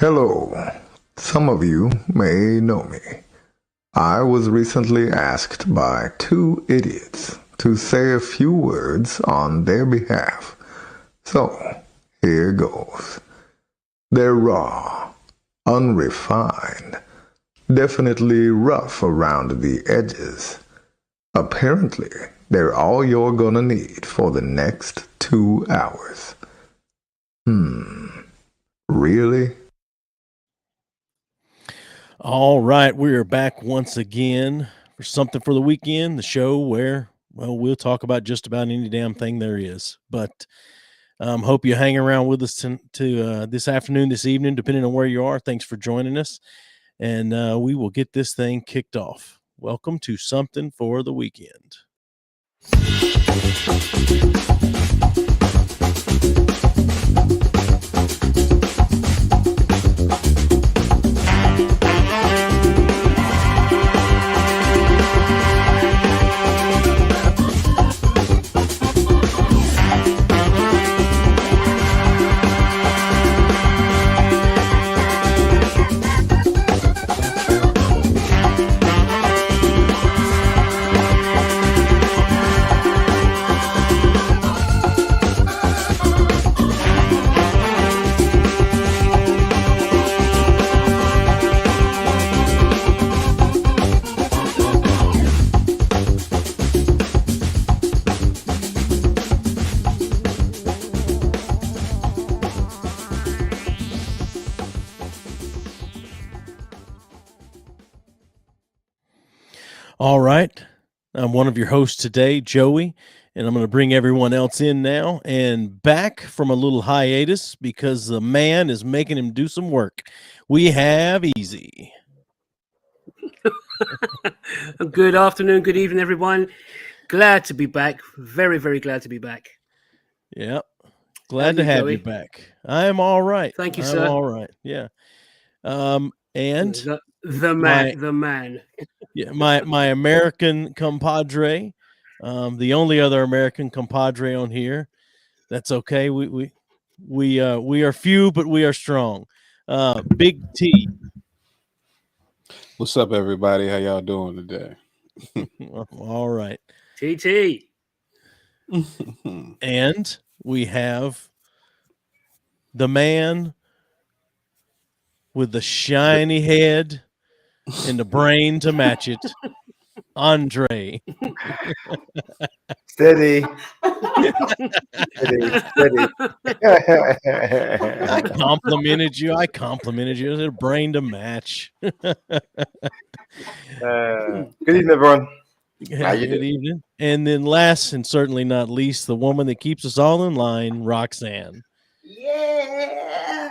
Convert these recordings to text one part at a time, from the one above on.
Hello. Some of you may know me. I was recently asked by two idiots to say a few words on their behalf. So, here goes. They're raw, unrefined, definitely rough around the edges. Apparently, they're all you're gonna need for the next 2 hours. Really? All right, we are back once again for Something for the Weekend, the show where, well, we'll talk about just about any damn thing there is. But hope you hang around with us to this afternoon, this evening, depending on where you are. Thanks for joining us, and we will get this thing kicked off. Welcome to Something for the Weekend. All right. I'm one of your hosts today, Joey, and I'm going to bring everyone else in now and back from a little hiatus because the man is making him do some work. We have Easy. Good afternoon, good evening, everyone. Glad to be back. Very, very glad to be back. Yep. Glad to have you back. I'm all right. Thank you, I'm sir. all right. Yeah. And the man. Yeah, my American compadre, the only other American compadre on here. That's okay. We are few, but we are strong. Big T. What's up, everybody? How y'all doing today? All right. TT. And we have the man with the shiny head and the brain to match it, Andre. Steady. I complimented you. There's a brain to match. Good evening, everyone. Good evening. And then last and certainly not least, the woman that keeps us all in line, Roxanne. Yeah.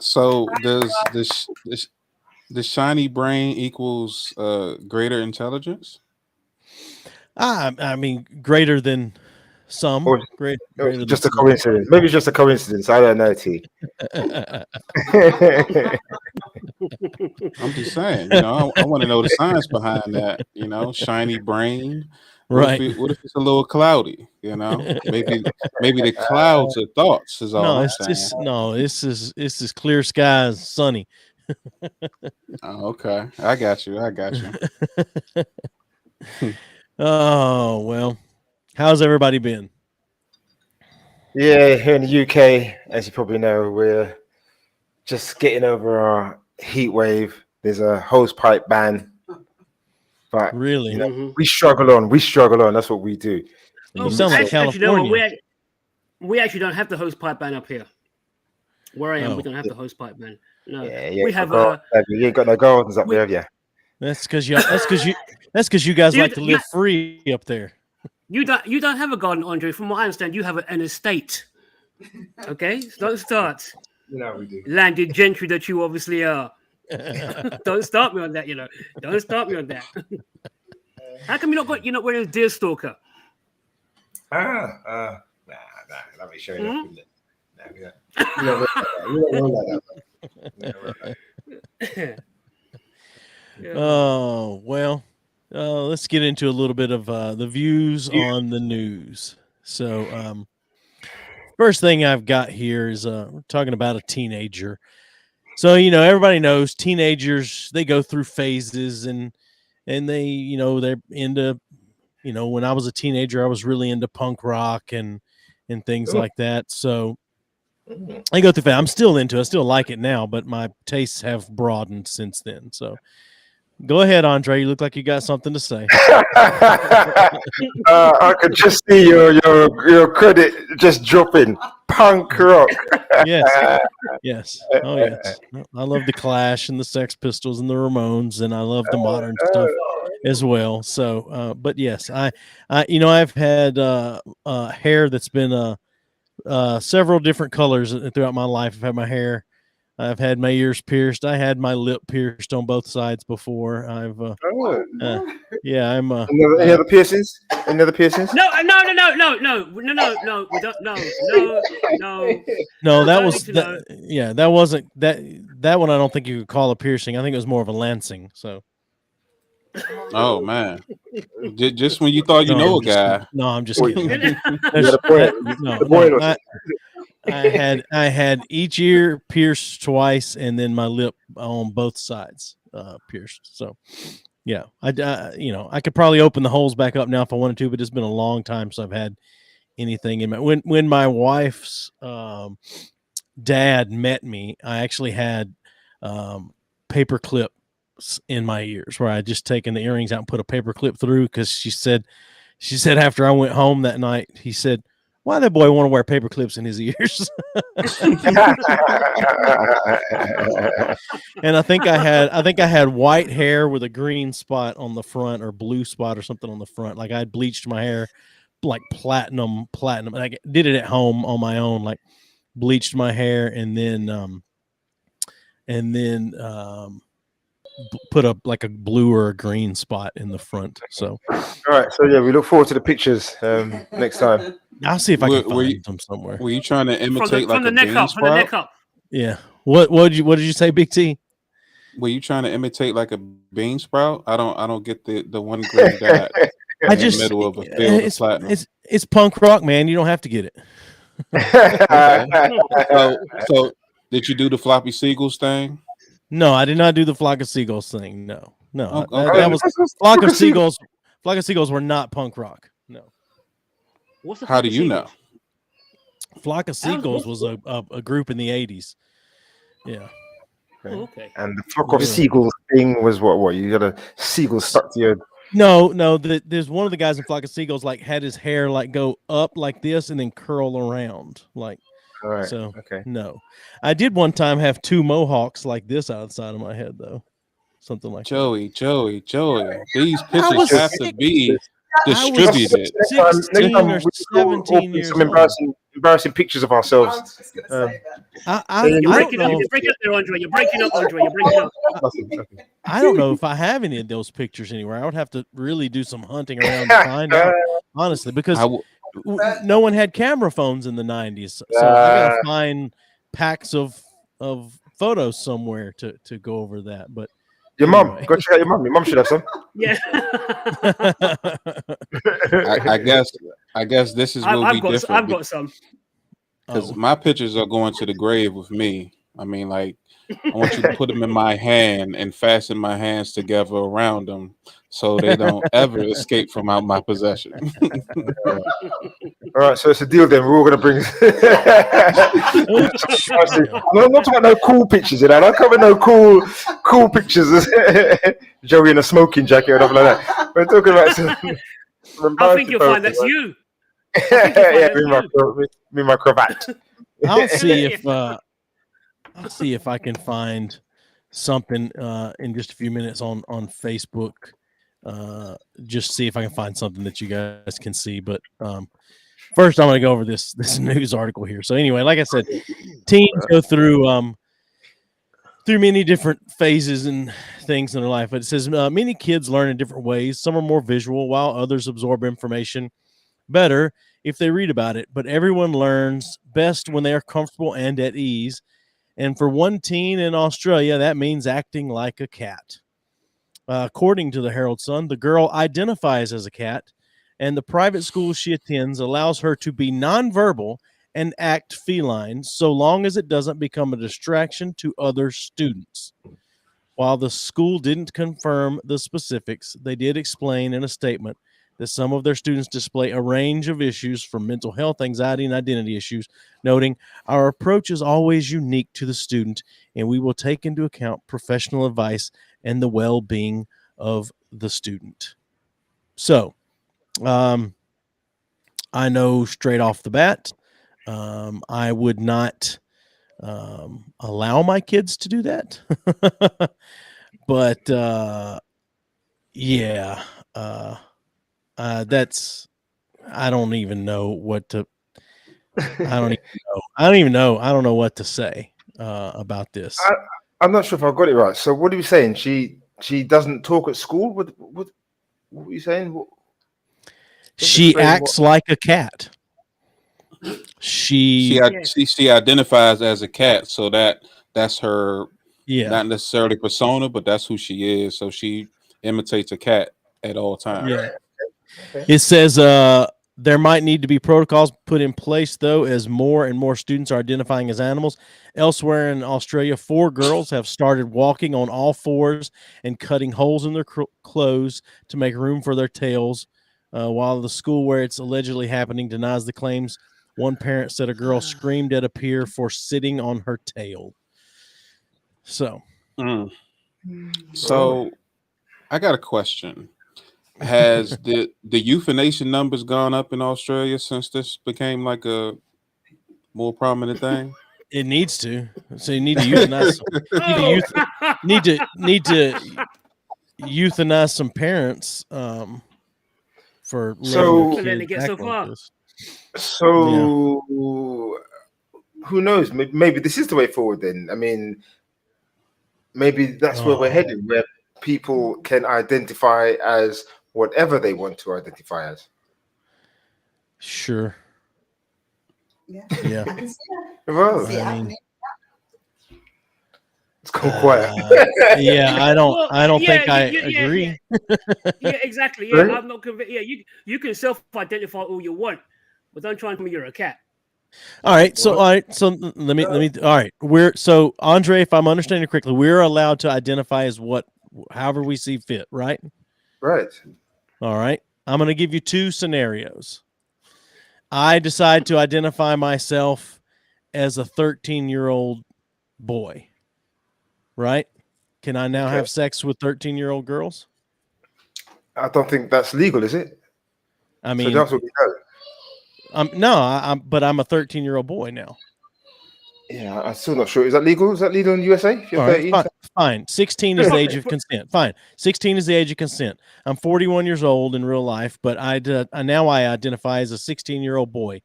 So does the shiny brain equals greater intelligence? I mean, greater than some. Greater just a coincidence. Maybe it's just a coincidence. I don't know, T. I'm just saying, I want to know the science behind that, shiny brain. Right. What if it's a little cloudy, Maybe the clouds are thoughts is all I'm saying. It's as clear skies, sunny. Oh, okay. I got you. Oh, well. How's everybody been? Yeah, here in the UK, as you probably know, we're just getting over our heat wave. There's a hose pipe ban. But really, we struggle on. That's what we do. You sound like California. We actually don't have the hose pipe ban up here. Where I am, we don't have the hose pipe ban. No, yeah, we have. You ain't got no gardens up there, have you? That's because you guys like to live free up there. You don't have a garden, Andre. From what I understand, you have an estate. Okay, don't start. We do. Landed gentry that you obviously are. Don't start me on that. Don't start me on that. How come you're not wearing a deer stalker? Nah, let me show you. Oh, well, let's get into a little bit of the views on the news. So, first thing I've got here is we're talking about a teenager. So, everybody knows teenagers, they go through phases and they, they're into, when I was a teenager, I was really into punk rock and things like that. So I go through. I'm still into it. I still like it now, but my tastes have broadened since then. So go ahead, Andre. You look like you got something to say. I could just see your credit just dropping. Punk rock. Yes. Oh, yes. I love the Clash and the Sex Pistols and the Ramones, and I love the modern stuff as well. So, but yes, I've had hair that's been several different colors throughout my life. I've had my hair. I've had my ears pierced. I had my lip pierced on both sides before. I'm. Any other piercings? Any other piercings? No. We don't. No, that was that. Yeah, that wasn't that. That one I don't think you could call a piercing. I think it was more of a lancing. So. Oh man! Just when you thought you know a guy. No, I'm just kidding. I had each ear pierced twice, and then my lip on both sides pierced. So, yeah, I could probably open the holes back up now if I wanted to, but it's been a long time since I've had anything in my. When my wife's dad met me, I actually had paper clips in my ears where I had just taken the earrings out and put a paper clip through because she said after I went home that night, he said, why that boy want to wear paper clips in his ears? And I think I had white hair with a green spot on the front or blue spot or something on the front. Like I'd bleached my hair like platinum. And I did it at home on my own, like bleached my hair and then put up like a blue or a green spot in the front. So, all right. So yeah, we look forward to the pictures next time. I'll see if I can find them somewhere. Were you trying to imitate from the neck up? Yeah. What did you say, Big T? Were you trying to imitate like a bean sprout? I don't get the one green dot in the middle of a field of platinum. It's punk rock, man. You don't have to get it. So did you do the floppy seagulls thing? No, I did not do the flock of seagulls thing. No. Okay. That was flock of seagulls. Flock of seagulls were not punk rock. No. How do you know? Flock of Seagulls was a group in the 80s. Yeah. Oh, okay. And the flock of seagulls thing was what? You got a seagull stuck to your. No. There's one of the guys in Flock of Seagulls like had his hair like go up like this and then curl around like. All right. So okay. No, I did one time have two mohawks like this outside of my head though, something like Joey. These pictures have to be distributed. 16 or 17 years some embarrassing pictures of ourselves. You're breaking up there, Andre. You're breaking up. I don't know if I have any of those pictures anywhere. I would have to really do some hunting around to find out, honestly, because no one had camera phones in the 90s. So I gotta find packs of photos somewhere to go over that. But your mom, go check out your mom. Your mom should have some. Yeah. I guess this is will be different. I've got some. Because my pictures are going to the grave with me. I mean, like, I want you to put them in my hand and fasten my hands together around them so they don't ever escape from out my possession. All right, so it's a deal then. We're all going to bring. I'm not talking about no cool pictures, you know. I'm not coming no cool pictures. Joey in a smoking jacket or something like that. We're talking about some I think you'll find that's you. Yeah, me my cravat. I'll see if I can find something in just a few minutes on Facebook. Just see if I can find something that you guys can see. But first, I'm going to go over this news article here. So anyway, like I said, teens go through many different phases and things in their life. But it says many kids learn in different ways. Some are more visual, while others absorb information better if they read about it. But everyone learns best when they are comfortable and at ease. And for one teen in Australia, that means acting like a cat. According to the Herald Sun, the girl identifies as a cat, and the private school she attends allows her to be nonverbal and act feline so long as it doesn't become a distraction to other students. While the school didn't confirm the specifics, they did explain in a statement that some of their students display a range of issues from mental health, anxiety, and identity issues, noting our approach is always unique to the student and we will take into account professional advice and the well-being of the student. So, I know straight off the bat, I would not allow my kids to do that. But yeah, that's, I don't even know what to. I don't even know. I don't know what to say about this. I'm not sure if I got it right. So what are you saying? She doesn't talk at school. What are you saying? She acts like a cat. She identifies as a cat, so that's her. Yeah, not necessarily persona, but that's who she is. So she imitates a cat at all times. Yeah. It says there might need to be protocols put in place, though, as more and more students are identifying as animals. Elsewhere in Australia, 4 girls have started walking on all fours and cutting holes in their clothes to make room for their tails, while the school where it's allegedly happening denies the claims. One parent said a girl screamed at a peer for sitting on her tail. So, I got a question. Has the euthanasia numbers gone up in Australia since this became like a more prominent thing? It needs to. So you need to euthanize. Need to euthanize some parents for so then it gets so far. Like so who knows? Maybe this is the way forward. Then I mean, maybe that's where we're headed, where people can identify as whatever they want to identify as. Sure. Yeah. Well, it's gone quiet. Yeah, I don't think I agree. Yeah, exactly. Yeah, I'm not convinced. Yeah, you can self-identify all you want, but don't try and tell me you're a cat. All right, so let me all right. So Andre, if I'm understanding correctly, we're allowed to identify as however we see fit, right? Right. All right. I'm going to give you 2 scenarios. I decide to identify myself as a 13-year-old boy. Right? Can I now have sex with 13-year-old girls? I don't think that's legal, is it? I mean, so that's what we know. No, but I'm a 13-year-old boy now. Yeah, I'm still not sure. Is that legal? Is that legal in the USA? If you're 13? Right, fine. 16 is the age of consent. Fine. 16 is the age of consent. I'm 41 years old in real life, but I identify as a 16-year-old boy.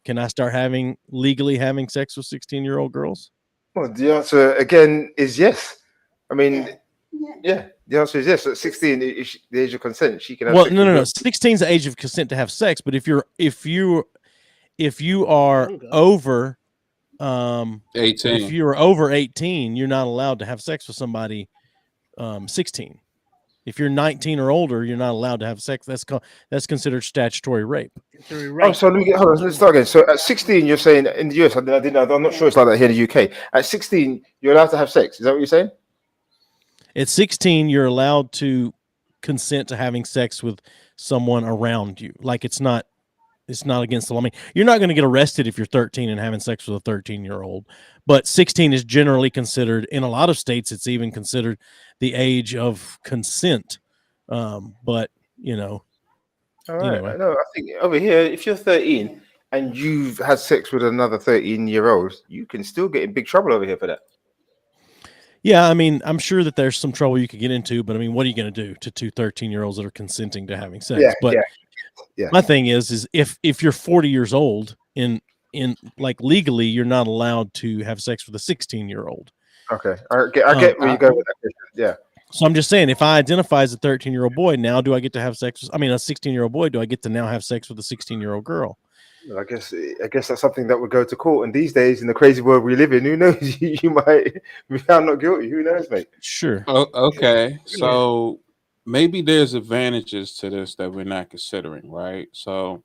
Can I start legally having sex with 16-year-old girls? Well, the answer again is yes. I mean, yeah, the answer is yes. At 16, is the age of consent. She can have sex. No. 16 is the age of consent to have sex, but if you are over 18, if you're over 18, you're not allowed to have sex with somebody 16. If you're 19 or older, you're not allowed to have sex. That's considered statutory rape. Oh, so let's start again. So at 16, you're saying in the US, I'm not sure it's like that here in the UK. At 16, you're allowed to have sex. Is that what you're saying? At 16, you're allowed to consent to having sex with someone around you. Like it's not against the law. I mean, you're not going to get arrested if you're 13 and having sex with a 13-year-old, but 16 is generally considered, in a lot of states, it's even considered the age of consent. But, All right. Anyway. No, I think over here, if you're 13 and you've had sex with another 13-year-old, you can still get in big trouble over here for that. Yeah, I mean, I'm sure that there's some trouble you could get into, but I mean, what are you going to do to 2 13-year-olds that are consenting to having sex? Yeah. My thing is if you're 40 years old in like legally, you're not allowed to have sex with a 16-year-old. Okay. I get where you go with that. Yeah. So I'm just saying, if I identify as a 13-year-old boy, now do I get to have sex with, a 16-year-old boy, do I get to now have sex with a 16-year-old girl? Well, I guess that's something that would go to court. And these days, in the crazy world we live in, who knows? You might be found not guilty. Who knows, mate? Sure. Okay. So maybe there's advantages to this that we're not considering, right? So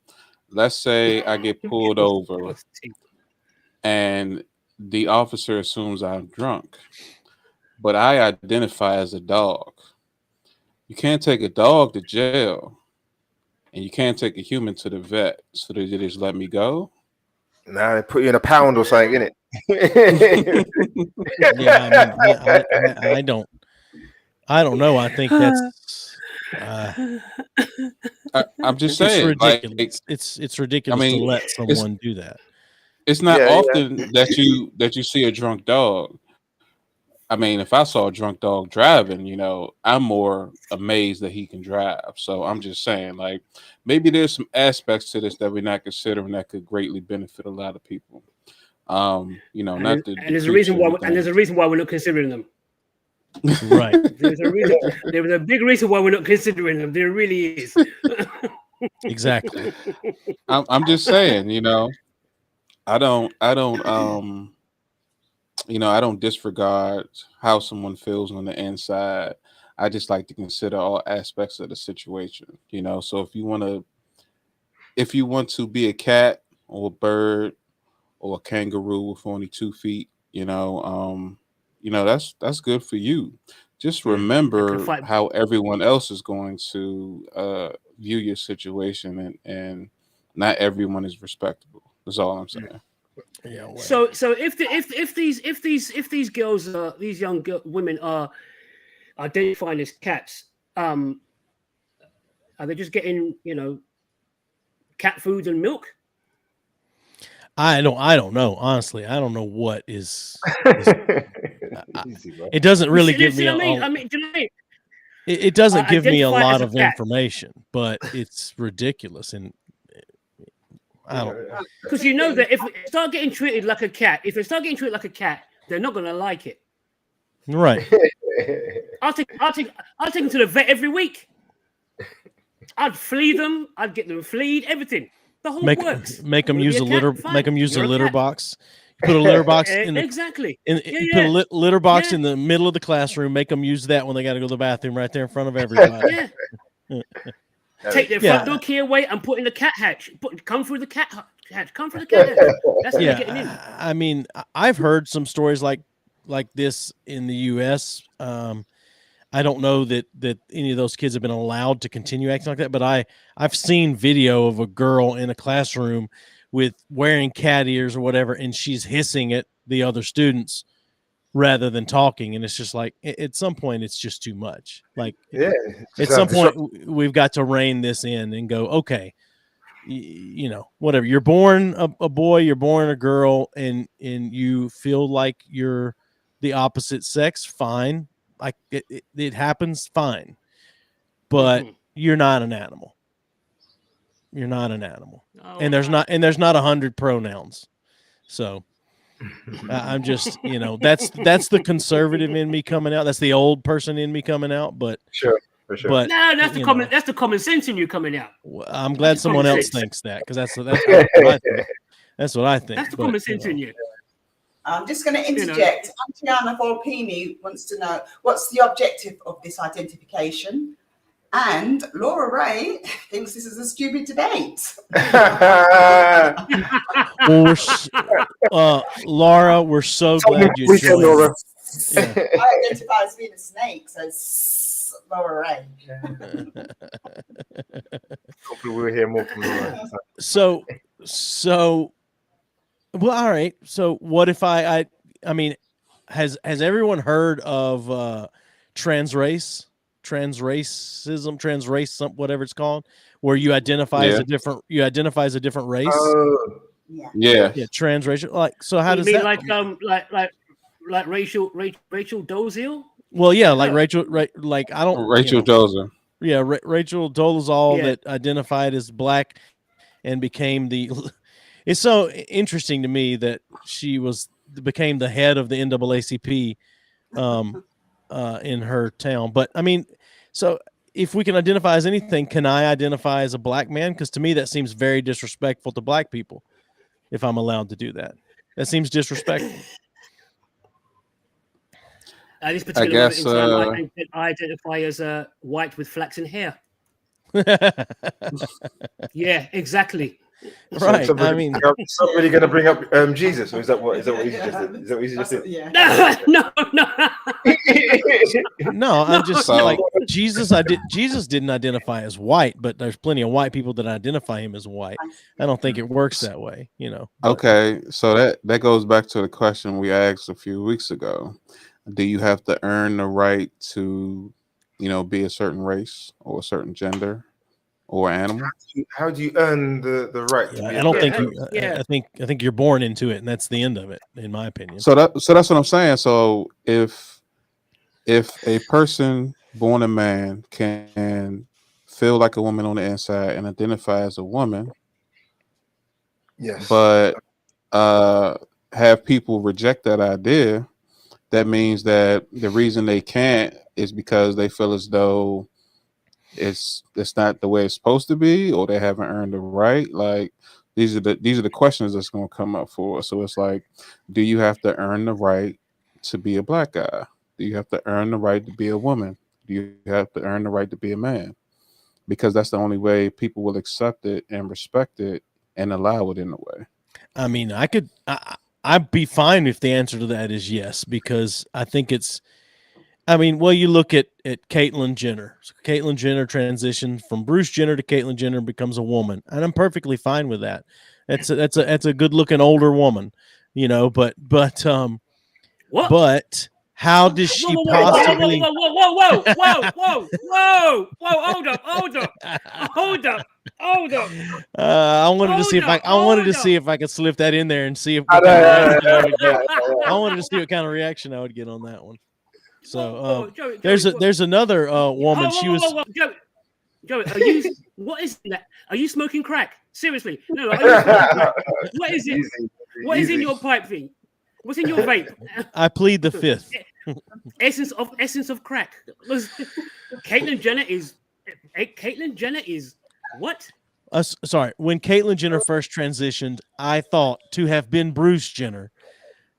let's say I get pulled over and the officer assumes I'm drunk, but I identify as a dog. You can't take a dog to jail, and you can't take a human to the vet, so they just let me go. Nah, they put you in a pound or something, innit? Yeah, I mean, I don't know. I think that's I'm just it's saying, like, ridiculous. It's ridiculous to let someone do that. It's not often that you see a drunk dog. I mean, if I saw a drunk dog driving, I'm more amazed that he can drive. So I'm just saying, like, maybe there's some aspects to this that we're not considering that could greatly benefit a lot of people. And there's a reason why we're not considering them. Right. There's a reason. There was a big reason why we're not considering them. There really is. Exactly. I'm just saying, I don't I don't disregard how someone feels on the inside. I just like to consider all aspects of the situation, So if you want to be a cat or a bird or a kangaroo with only 2 feet, that's good for you. Just remember how everyone else is going to view your situation, and not everyone is respectable. That's all I'm saying. Yeah. Well. So if these girls these young women are identifying as cats, are they just getting cat food and milk? I don't know. Honestly, I don't know what is. It doesn't really give me. It doesn't give me a lot of information, but it's ridiculous, and I don't know. Because that if they start getting treated like a cat, they're not gonna like it. Right. I'll take them to the vet every week. I'd flea them. I'd get them fleed. Everything. The whole works. Make them use a litter. Make them use a litter box. Put a litter box in the, exactly. Put a litter box in the middle of the classroom. Make them use that when they got to go to the bathroom, right there in front of everybody. Take their front door key away and put in the cat hatch. Come through the cat hatch. Come through the cat hatch. That's how you're getting in. I mean, I've heard some stories like this in the U.S. I don't know that any of those kids have been allowed to continue acting like that, but I've seen video of a girl in a classroom with wearing cat ears or whatever, and she's hissing at the other students rather than talking. And it's just like, at some point, it's just too much. Like, at some point, we've got to rein this in and go, okay, whatever. You're born a boy, you're born a girl, and you feel like you're the opposite sex, fine. Like it happens, fine. But you're not an animal. You're not an animal. And there's not 100 pronouns. So I'm just, that's the conservative in me coming out. That's the old person in me coming out. But for sure. But no, that's the common sense in you coming out. I'm glad someone else thinks that, because that's what I think. That's what I think. That's the common sense in you. I'm just going to interject. Antiana Volpini wants to know what's the objective of this identification, and Laura Ray thinks this is a stupid debate. Well, Laura, we're so glad you joined. Laura. Yeah. I identify as being a snake, so Laura Ray. Hopefully, we'll hear more from Laura. So. Well, all right. So what if I mean, has everyone heard of transracism, whatever it's called, where you identify as a different race? Yeah, transracial. Like, so how does mean that like Rachel Dolezal? Well, yeah, like Rachel Dolezal. Yeah, Rachel Dolezal that identified as black and became the. It's so interesting to me that she became the head of the NAACP in her town. But I mean, so if we can identify as anything, can I identify as a black man? Because to me, that seems very disrespectful to black people. If I'm allowed to do that, that seems disrespectful. At this particular moment in time, I identify as white with flaxen hair. Yeah, exactly. Right. Somebody going to bring up Jesus, or is that what he suggested? Is that what he suggested? Yeah. No. No, I'm just like Jesus. Jesus didn't identify as white, but there's plenty of white people that identify him as white. I don't think it works that way, but. Okay, so that goes back to the question we asked a few weeks ago. Do you have to earn the right to, be a certain race or a certain gender or animal? How do you earn the right to be? I don't think you. I think you're born into it, and that's the end of it, in my opinion. So that's what I'm saying. So if a person born a man can feel like a woman on the inside and identify as a woman, yes, but have people reject that idea, that means that the reason they can't is because they feel as though it's not the way it's supposed to be, or they haven't earned the right. Like these are the questions that's going to come up for us. So it's like, do you have to earn the right to be a black guy? Do you have to earn the right to be a woman? Do you have to earn the right to be a man? Because that's the only way people will accept it and respect it and allow it in a way. I mean, I'd be fine if the answer to that is yes, because I think you look at Caitlyn Jenner. So Caitlyn Jenner transitioned from Bruce Jenner to Caitlyn Jenner, becomes a woman, and I'm perfectly fine with that. That's a good looking older woman, but what? But how does she possibly? Whoa! Hold up! I wanted to see if I could slip that in there and see if I wanted to see what kind of reaction I would get on that one. So there's another woman. She was. Joey, what is that? Are you smoking crack? Seriously, no. What is it? What is in your pipe thing? What's in your vape? I plead the fifth. Essence of crack. Caitlyn Jenner is what? Sorry. When Caitlyn Jenner first transitioned, I thought to have been Bruce Jenner,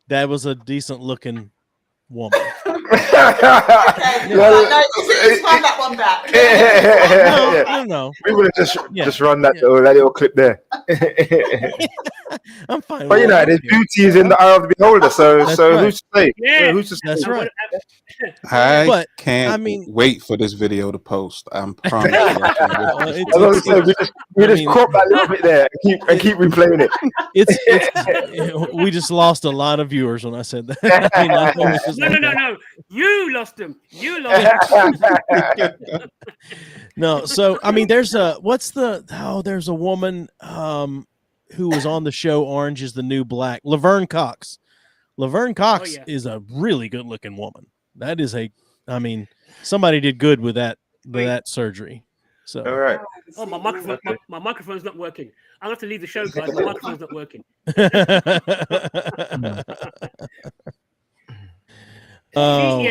that was a decent looking woman. Find that one back. No. We would have just run that little clip there. I'm fine. But there's beauty is in the eye of the beholder. So who's to say? Yeah, who's to say? That's right. I can't wait for this video to post. I'm promising. We just crop that little bit there and keep replaying it. We just lost a lot of viewers when I said that. No. You lost them. No, so there's a woman who was on the show Orange is the New Black, Laverne Cox. Laverne Cox is a really good looking woman. That is somebody did good with that surgery. So all right. Oh, my microphone's not working. I'll have to leave the show, guys. My microphone's not working. God.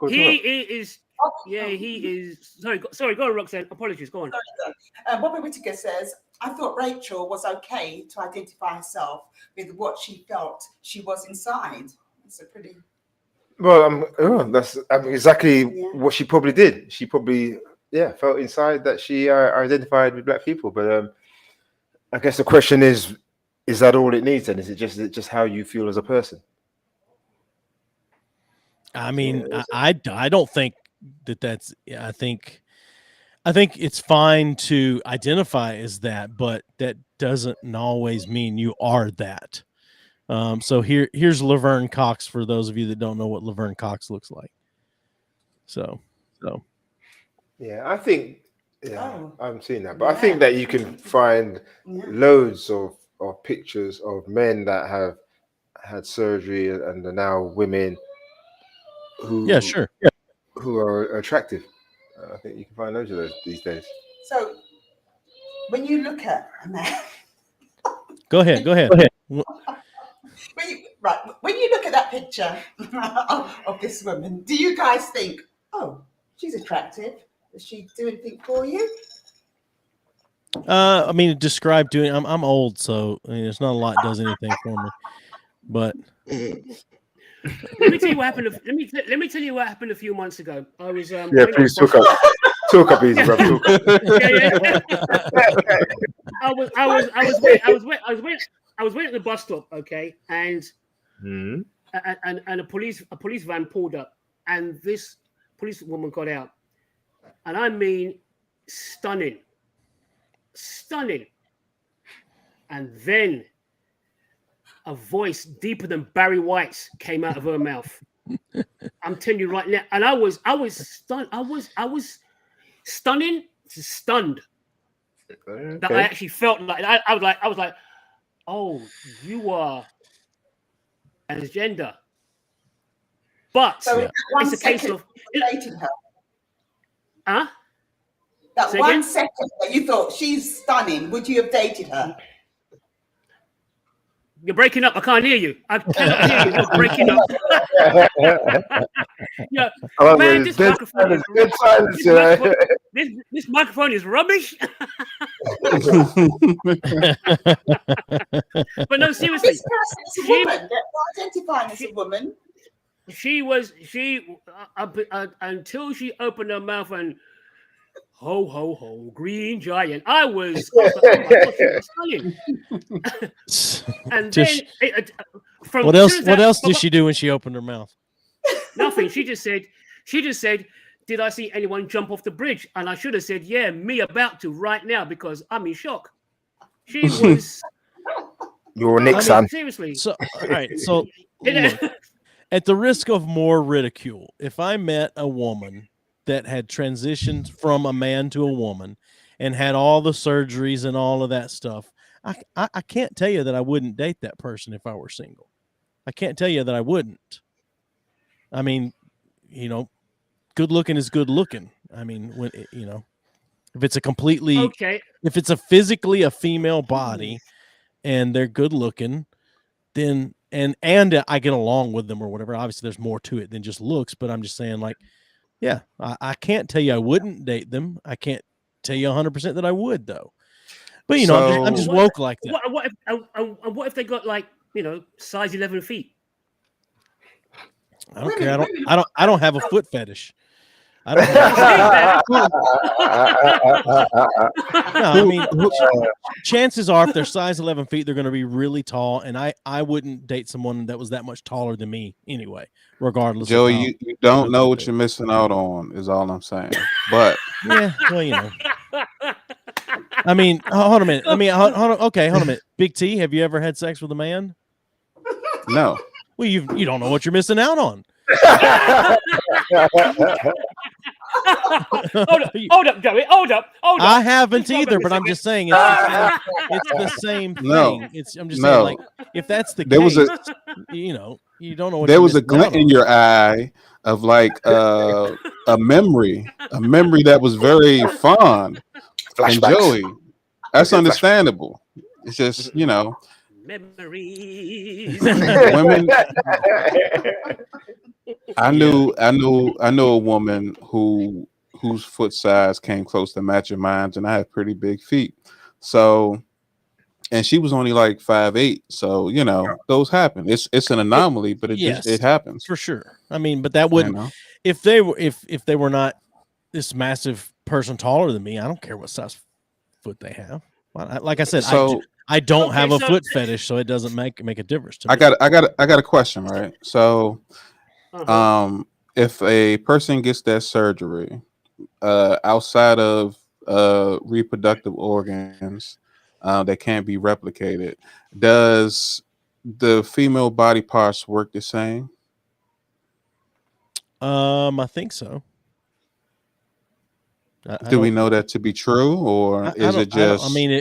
He is. Sorry, go on, Roxanne. Apologies, go on. Bobby Whittaker says, I thought Rachel was okay to identify herself with what she felt she was inside. It's a pretty... Well, that's exactly what she probably did. She probably, felt inside that she identified with black people. But I guess the question is that all it needs then? Is it just how you feel as a person? I don't think that's. I think it's fine to identify as that, but that doesn't always mean you are that. So here's Laverne Cox for those of you that don't know what Laverne Cox looks like. So. Yeah, I think I'm seeing that, but I think that you can find loads of pictures of men that have had surgery and are now women who who are attractive. I think you can find loads of those these days. So when you look at a man, go ahead. When you look at that picture of this woman, do you guys think, oh, she's attractive? Does she do anything for you? Describe doing. I'm old, so there's not a lot does anything for me. But let me tell you what happened. Let me tell you what happened a few months ago. I was please talk Talk up easy, bro. Talk up. I was waiting at the bus stop, okay, and a police van pulled up, and this police woman got out, and I mean, stunning, and then a voice deeper than Barry White's came out of her mouth. I'm telling you right now, and I was stunned. I was stunned. Okay. That I actually felt like I was like, oh, you are transgender. But So it's a case of dated her. Huh? That Say 1 again? second that you thought she's stunning, would you have dated her? You're breaking up. I can't hear you. I cannot hear you. You're breaking up. Yeah, man, this microphone is good silence. this microphone is rubbish. But no, seriously, This person is a woman. They're identifying as a woman. she until she opened her mouth and ho ho ho green giant. I was like, oh my God, she was stunning. And then from What as else? soon as What that- else did she do when she opened her mouth? Nothing. She just said, did I see anyone jump off the bridge? And I should have said, yeah, me about to right now because I'm in shock. She was. You're Nick, son. Seriously. So, all right. So, look, at the risk of more ridicule, if I met a woman that had transitioned from a man to a woman and had all the surgeries and all of that stuff, I can't tell you that I wouldn't date that person if I were single. I can't tell you that I wouldn't. I mean, good looking is good looking. I mean, when if it's a completely if it's physically a female body and they're good looking, then and I get along with them or whatever. Obviously, there's more to it than just looks, but I'm just saying, like, yeah, I can't tell you I wouldn't date them. I can't tell you 100% that I would, though. But I'm just woke like that. What if they got like size 11 feet? I don't care. I don't have a foot fetish. I don't have, no, I mean, chances are if they're size 11 feet, they're going to be really tall. And I wouldn't date someone that was that much taller than me anyway, regardless. Joey, you don't know what you're missing out on is all I'm saying. But yeah, well, I mean, hold on a minute. Hold on. Okay, hold on a minute. Big T, have you ever had sex with a man? No. Well, you don't know what you're missing out on. Hold up, Joey. Hold up. I haven't either, but I'm just saying it's the same thing. No. I'm just saying, like, if that's the case, you don't know what there was a glint in your eye of like a memory that was very fond. And Joey, that's understandable. It's just memories. Women. I knew a woman whose foot size came close to matching mine, and I had pretty big feet. So, and she was only like 5'8". So those happen. It's an anomaly, but it happens for sure. I mean, but that wouldn't if they were not this massive person taller than me. I don't care what size foot they have. Like I said, I don't have a foot fetish, so it doesn't make a difference to me. I got a question, right? So, if a person gets that surgery outside of reproductive organs that can't be replicated, does the female body parts work the same? I think so. Do we know that to be true, or is it just? I mean,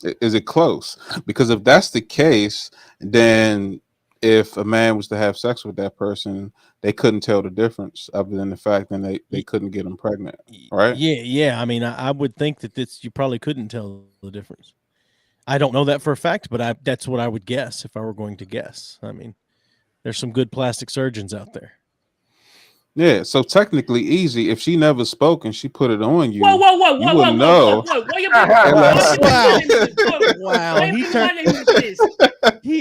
is it close? Because if that's the case, then if a man was to have sex with that person, they couldn't tell the difference other than the fact that they couldn't get them pregnant, right? Yeah. I mean, I would think that you probably couldn't tell the difference. I don't know that for a fact, but that's what I would guess if I were going to guess. I mean, there's some good plastic surgeons out there. Yeah, so technically easy. If she never spoke and she put it on you, whoa, you wouldn't know. Wow, he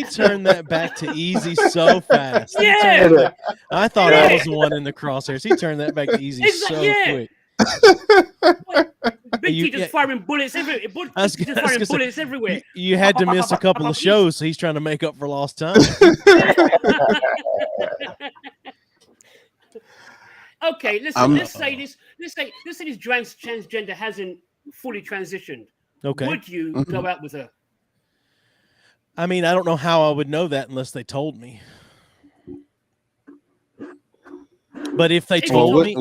turned that back to easy so fast. Yeah, I thought I was the one in the crosshairs. He turned that back to easy so quick. Big T just firing bullets everywhere. Bullets everywhere. You had to miss a couple of shows, so he's trying to make up for lost time. Okay, listen. Let's say this transgender hasn't fully transitioned. Okay. Would you go out with her? I mean, I don't know how I would know that unless they told me. But if they told me,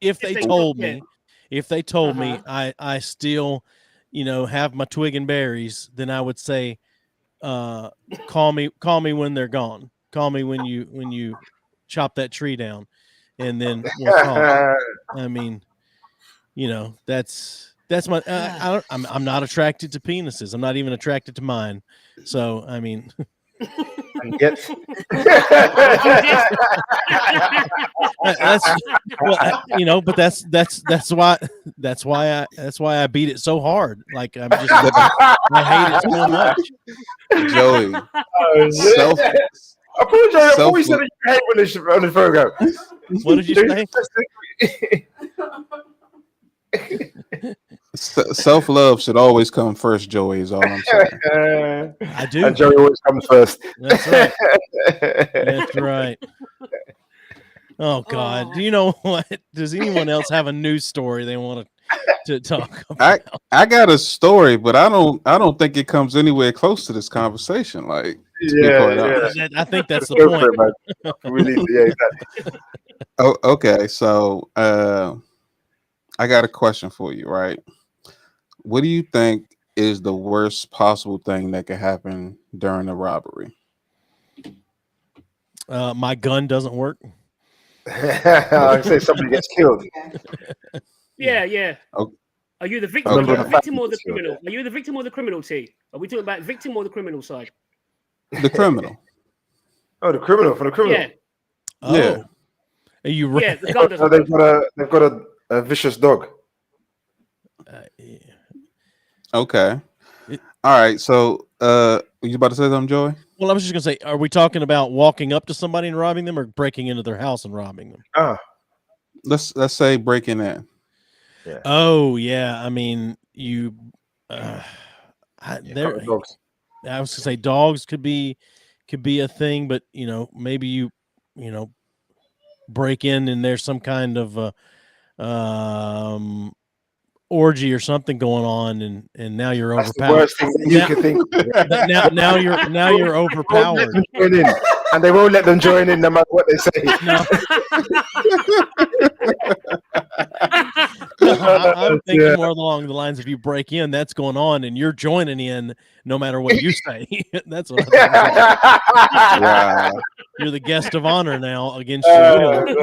if they told me, I still, have my twig and berries, then I would say, call me when they're gone. Call me when you chop that tree down, and then we'll talk. I mean, that's my. I'm not attracted to penises. I'm not even attracted to mine. So I mean. Yes. But that's why I beat it so hard. Like I hate it so much. Joey. I thought you said you hate on the program. What did you say? Self-love should always come first, Joey, is all I'm saying. I do. And Joey always comes first. That's right. That's right. Oh God. Do you know what? Does anyone else have a news story they want to talk about? I got a story, but I don't think it comes anywhere close to this conversation. Like, I think that's the point. Exactly. Oh, okay. So I got a question for you, right? What do you think is the worst possible thing that could happen during a robbery? My gun doesn't work. I say somebody gets killed. Yeah. Okay. Are you the victim? Okay. Are you the victim or the criminal? Are you the victim or the criminal, T? Are we talking about victim or the criminal side? The criminal. Oh, the criminal for the criminal. Yeah. Oh. Yeah. Are you right? Yeah. The gun doesn't They've got a vicious dog. Yeah. Okay. All right. So, you about to say something, Joey? Well, I was just gonna say, are we talking about walking up to somebody and robbing them, or breaking into their house and robbing them? Let's say breaking in. Yeah. Oh yeah. I mean, you. I was gonna say dogs could be a thing, but maybe you break in and there's some kind of orgy or something going on, and now you're overpowered. Worst thing that you can think. now you're overpowered, and they won't let them join in no matter what they say. No, I'm thinking more along the lines of you break in, that's going on, and you're joining in no matter what you say. That's what I'm thinking. Wow. You're the guest of honor now against your will.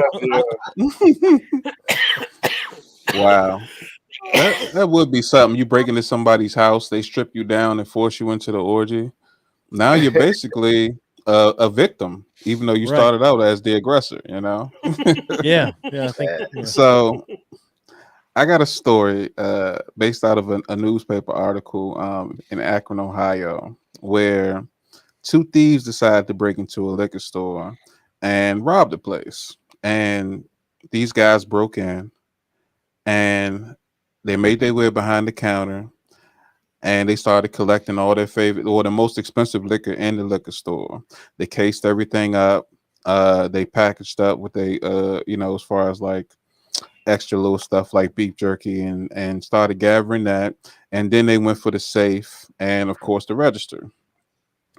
Wow. That would be something. You break into somebody's house, they strip you down and force you into the orgy. Now you're basically a victim, even though you started out as the aggressor, Yeah, I think so. I got a story based out of a newspaper article in Akron, Ohio, where two thieves decided to break into a liquor store and rob the place. And these guys broke in and they made their way behind the counter and they started collecting all their favorite or the most expensive liquor in the liquor store. They cased everything up. They packaged up what they, as far as like extra little stuff like beef jerky and started gathering that. And then they went for the safe and, of course, the register.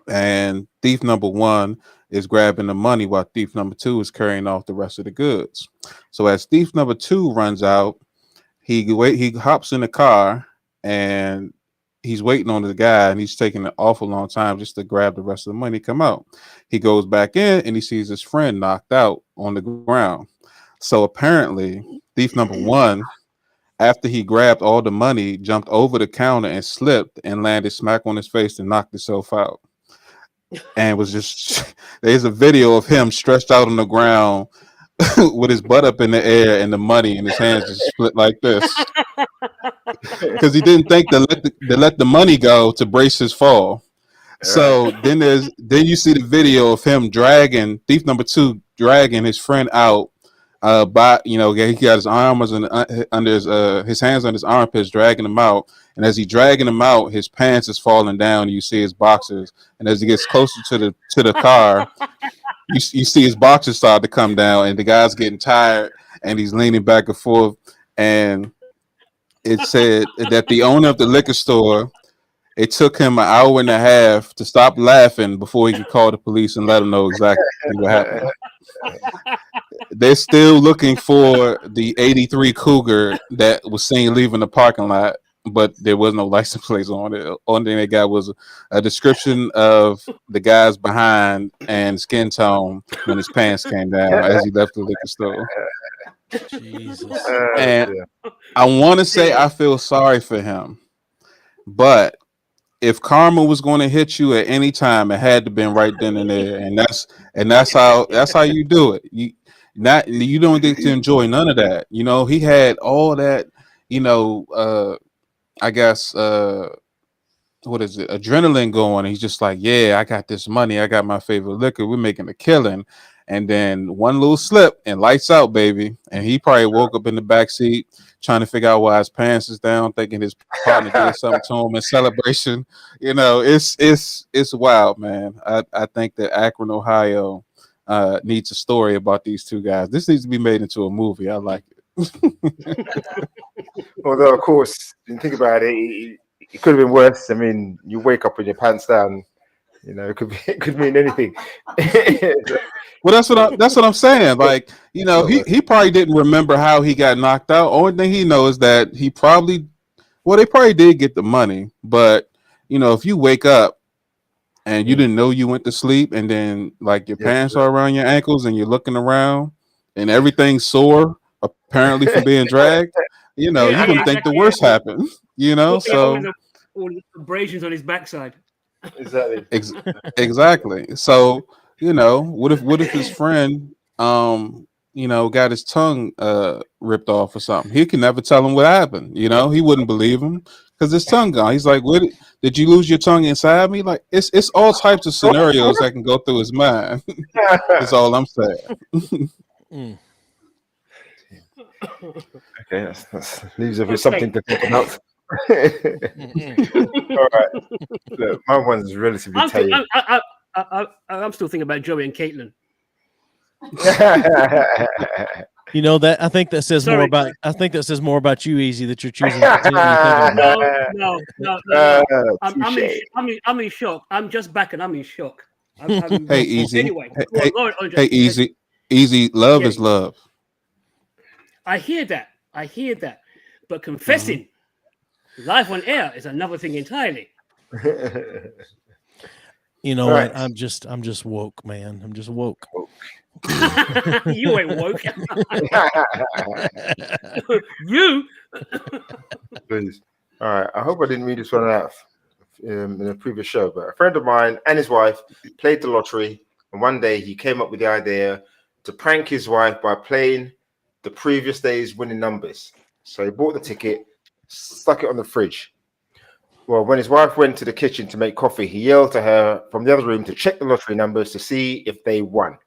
And thief number one is grabbing the money while thief number two is carrying off the rest of the goods. So as thief number two runs out, he hops in the car and he's waiting on the guy and he's taking an awful long time just to grab the rest of the money, come out. He goes back in and he sees his friend knocked out on the ground. So apparently thief number one, after he grabbed all the money, jumped over the counter and slipped and landed smack on his face and knocked himself out. And was just, there's a video of him stretched out on the ground with his butt up in the air and the money in his hands just split like this. Because he didn't think to let the money go to brace his fall. So then you see the video of him dragging thief number two, dragging his friend out But he got his arms under his hands on his armpits, dragging him out. And as he dragging him out, his pants is falling down. And you see his boxers. And as he gets closer to the car, you see his boxers start to come down, and the guy's getting tired, and he's leaning back and forth. And it said that the owner of the liquor store, it took him an hour and a half to stop laughing before he could call the police and let them know exactly what happened. They're still looking for the 83 Cougar that was seen leaving the parking lot, but there was no license plates on it. Only thing they got was a description of the guys behind and skin tone when his pants came down as he left the liquor store. Jesus. And I want to say I feel sorry for him, but if karma was going to hit you at any time, it had to been right then and there, and that's how you do it. You don't get to enjoy none of that. He had all that. I guess what is it? Adrenaline going. He's just like, yeah, I got this money. I got my favorite liquor. We're making a killing, and then one little slip and lights out, baby. And he probably woke up in the back seat trying to figure out why his pants is down, thinking his partner did something to him in celebration. It's wild, man. I think that Akron, Ohio, needs a story about these two guys. This needs to be made into a movie. I like it. Although, of course, when you think about it, it could have been worse. I mean, you wake up with your pants down. It could mean anything. Well, that's what I'm saying. Like, he probably didn't remember how he got knocked out. Only thing he knows is that they probably did get the money. But if you wake up and you didn't know you went to sleep, and then like your pants are around your ankles, and you're looking around, and everything's sore, apparently from being dragged, you wouldn't think the worst happened. So all the abrasions on his backside. Exactly. Exactly. So, what if his friend, got his tongue ripped off or something? He can never tell him what happened. He wouldn't believe him because his tongue gone. He's like, "What? Did you lose your tongue inside me?" Like, it's all types of scenarios that can go through his mind. That's all I'm saying. Okay, that leaves us with something to think about. All right. Look, my one's relatively tame. I'm still thinking about Joey and Caitlin. That I think that says more about. I think that says more about you, Easy, that you're choosing. No. I'm in shock. I'm just back and I'm in shock. Hey, Easy. Anyway, hey, Easy. Love is love. I hear that. But confessing live on air is another thing entirely. What? I'm just woke, man. I'm just woke. You ain't woke. You. Please. All right. I hope I didn't read this one out in a previous show, but a friend of mine and his wife played the lottery, and one day he came up with the idea to prank his wife by playing the previous day's winning numbers. So he bought the ticket, stuck it on the fridge. Well, when his wife went to the kitchen to make coffee, he yelled to her from the other room to check the lottery numbers to see if they won.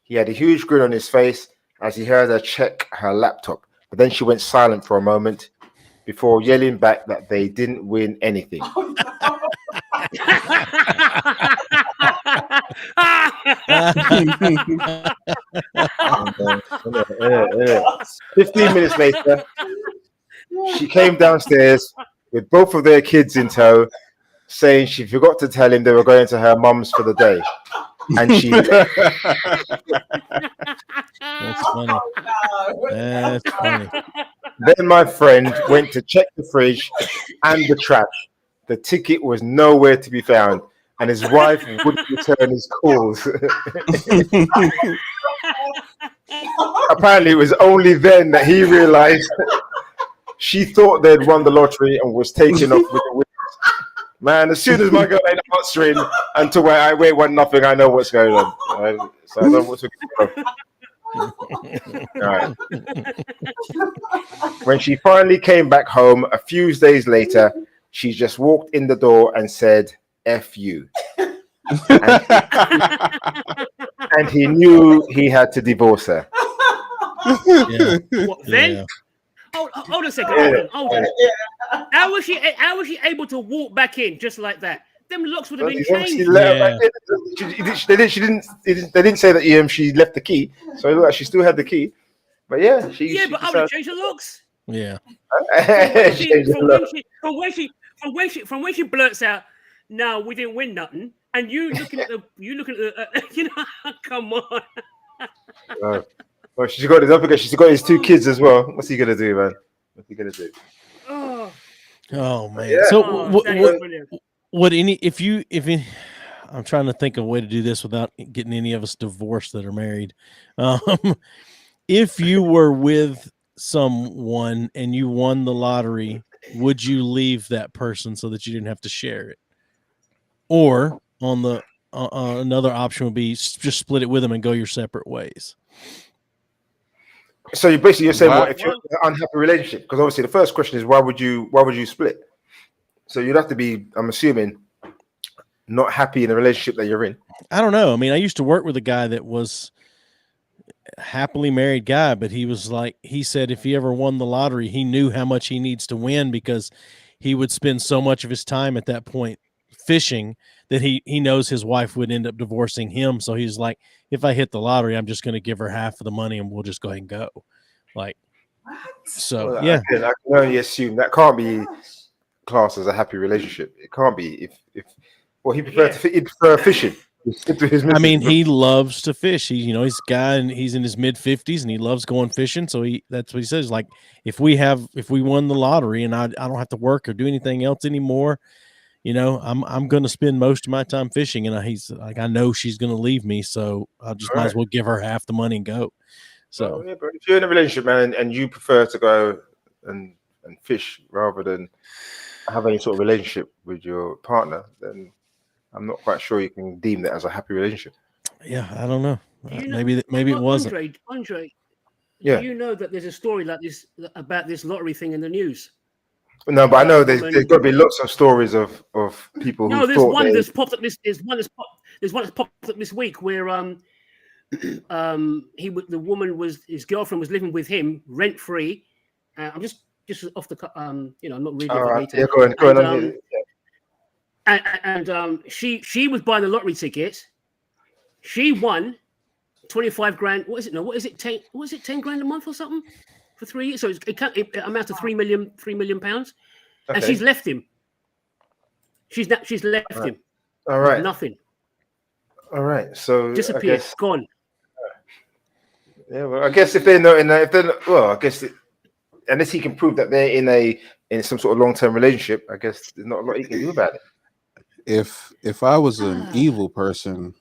He had a huge grin on his face as he heard her check her laptop, but then she went silent for a moment before yelling back that they didn't win anything. 15 minutes later, she came downstairs with both of their kids in tow, saying she forgot to tell him they were going to her mum's for the day. And she That's funny. That's funny. Then my friend went to check the fridge and the trash. The ticket was nowhere to be found, and his wife wouldn't return his calls. Apparently, it was only then that he realized she thought they'd won the lottery and was taken off with the winners. Man, as soon as my girl ain't answering until where I wait 1-0, I know what's going on. Right? So I know what's going on. All right. When she finally came back home a few days later, she just walked in the door and said, "F you." And he knew he had to divorce her. Yeah. What then? Yeah. Hold a second. Hold on. How was she able to walk back in just like that? Them locks would have been changed. Yeah. They didn't say that she left the key, so it looked like she still had the key. But yeah, she but I would have changed the locks. Yeah. From when she blurts out, "No, we didn't win nothing," and you looking at the, come on. Well, she's got his. Don't forget, she's got his 2 kids as well. What's he gonna do, man? What's he gonna do? Oh man. Yeah. So I'm trying to think of a way to do this without getting any of us divorced that are married. If you were with someone and you won the lottery, would you leave that person so that you didn't have to share it? Or on the another option would be just split it with them and go your separate ways. So you're saying what if you're in an unhappy relationship? Because obviously the first question is why would you split? So you'd have to be, I'm assuming, not happy in the relationship that you're in. I don't know. I mean, I used to work with a guy that was a happily married guy, but he was like, he said if he ever won the lottery, he knew how much he needs to win because he would spend so much of his time at that point fishing that he knows his wife would end up divorcing him. So he's like, if I hit the lottery, I'm just going to give her half of the money and we'll just go ahead and go. Like, so well, yeah. I can only assume that can't be classed as a happy relationship. It can't be if he preferred fishing. I mean, he loves to fish. He's a guy and he's in his mid 50s and he loves going fishing. So that's what he says. Like, if we won the lottery and I don't have to work or do anything else anymore, I'm going to spend most of my time fishing. And he's like, I know she's going to leave me, so I just might as well give her half the money and go. So yeah, but if you're in a relationship, man, and you prefer to go and fish rather than have any sort of relationship with your partner, then I'm not quite sure you can deem that as a happy relationship. Yeah, I don't know. Maybe it wasn't. Andre, yeah. You know that there's a story like this about this lottery thing in the news. No, but I know there's got to be lots of stories of people who there's thought one that's popped up this. There's one that's popped up this week where his girlfriend was living with him rent free. I'm just off the I'm not really. Right. Yeah, go on. And she was buying the lottery tickets. She won 25 grand. What is it? No, what is it? 10 grand a month or something for 3 years? So it amounts to £3 million pounds. Okay. And she's left him. She's left him. All right. Nothing. All right. So disappeared. Gone. Yeah. Well, I guess if they're not in unless he can prove that they're in some sort of long-term relationship, I guess there's not a lot he can do about it. If I was an evil person,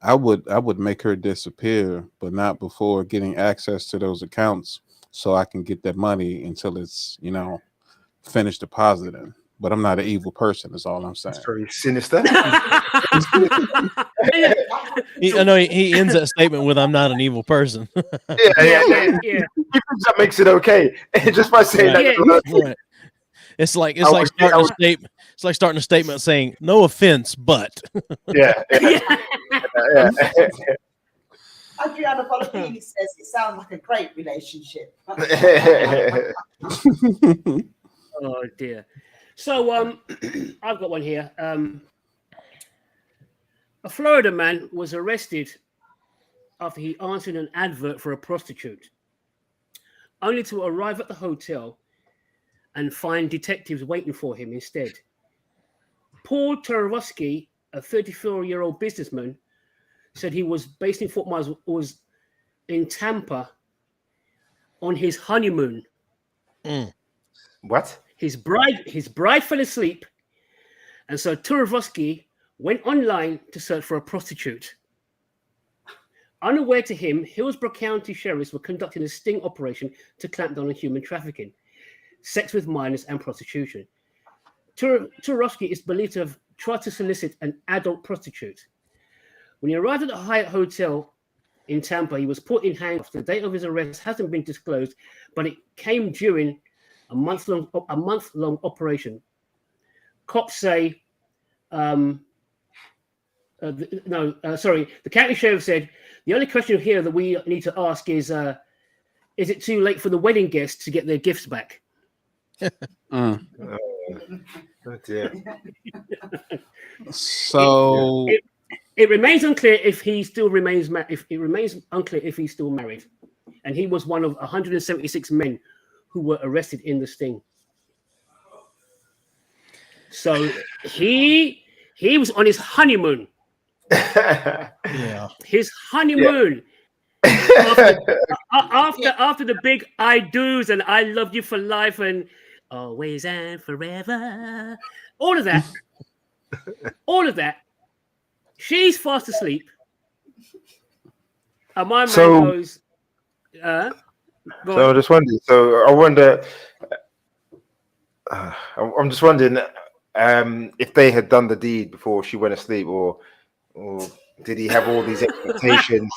I would make her disappear, but not before getting access to those accounts so I can get that money until it's finished depositing. But I'm not an evil person, is all I'm saying. That's very sinister. I know he ends that statement with "I'm not an evil person." Yeah. That makes it okay. Just by saying that. Right. It's like starting a statement saying, "No offense, but." Yeah. Adriana Volpini says it sounds like a great relationship. Oh dear. So I've got one here. A Florida man was arrested after he answered an advert for a prostitute, only to arrive at the hotel and find detectives waiting for him instead. Paul Tarowski, a 34-year-old businessman, said he was based in Fort Myers, was in Tampa on his honeymoon. What? His bride fell asleep, and so Tarowski went online to search for a prostitute. Unaware to him, Hillsborough County sheriffs were conducting a sting operation to clamp down on human trafficking, sex with minors, and prostitution. Tarowski is believed to have tried to solicit an adult prostitute. When he arrived at the Hyatt Hotel in Tampa, he was put in handcuffs. The date of his arrest hasn't been disclosed, but it came during a month-long operation. Cops say, the county sheriff said, the only question here that we need to ask is, is it too late for the wedding guests to get their gifts back? Oh dear. So It remains unclear if he still remains unclear if he's still married, and he was one of 176 men who were arrested in the sting. So he was on his honeymoon. Yeah. His honeymoon. After the big I do's and I love you for life and always and forever, all of that, she's fast asleep, and my man goes. So I'm just wondering. So I wonder. I'm just wondering if they had done the deed before she went asleep, or did he have all these expectations?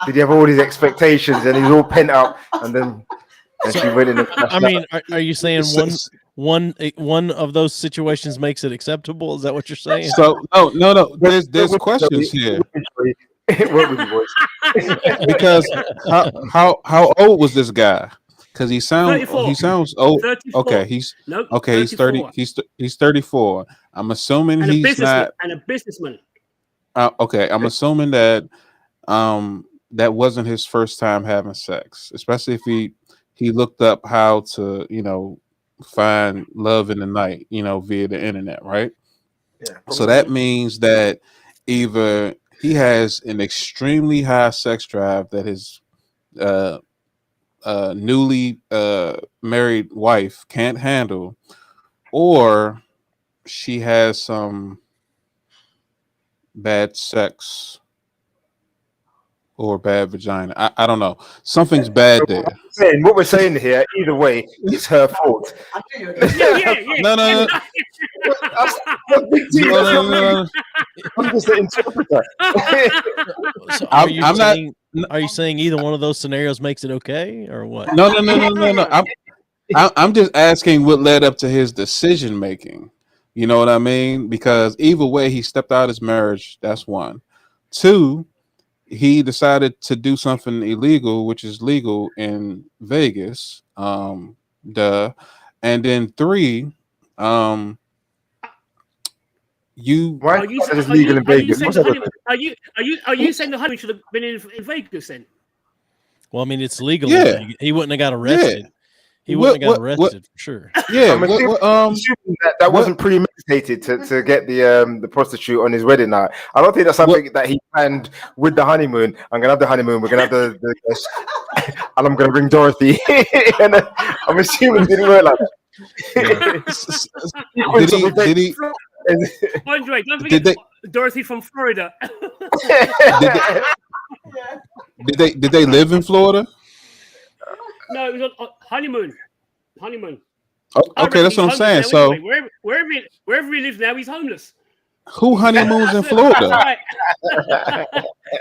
Did he have all these expectations and he's all pent up, and then she went in? I mean, are you saying one of those situations makes it acceptable? Is that what you're saying? So no. There's questions here. Because how old was this guy? Because he sounds old. 34. Okay, he's 34. He's 34. I'm assuming and he's not a businessman. Okay, I'm assuming that that wasn't his first time having sex, especially if he looked up how to find love in the night via the internet, right? Yeah. So that means that either he has an extremely high sex drive that his newly married wife can't handle, or she has some bad sex or bad vagina. I don't know. Something's bad there. What we're saying here, either way, it's her fault. Yeah. No. I'm just an interpreter. So are you saying either one of those scenarios makes it okay, or what? No. I'm just asking what led up to his decision making. You know what I mean? Because either way, he stepped out of his marriage. That's one. Two, he decided to do something illegal, which is legal in Vegas. And then three, Why Are you is legal in Vegas? Are you saying the honeymoon should have been in Vegas then? Well, I mean, it's legal. Yeah. He wouldn't have got arrested. Yeah. He wouldn't have got arrested for sure. Yeah. I'm assuming that wasn't premeditated to get the prostitute on his wedding night. I don't think that's something that he planned with the honeymoon. I'm gonna have the honeymoon. We're gonna have the and I'm gonna bring Dorothy. And I'm assuming it didn't work like that. Did he? Andre, don't forget Dorothy from Florida. Did they live in Florida? No, it was on honeymoon. Okay, that's what I'm saying. So anyway. wherever he lives now, he's homeless. Who honeymoons in Florida?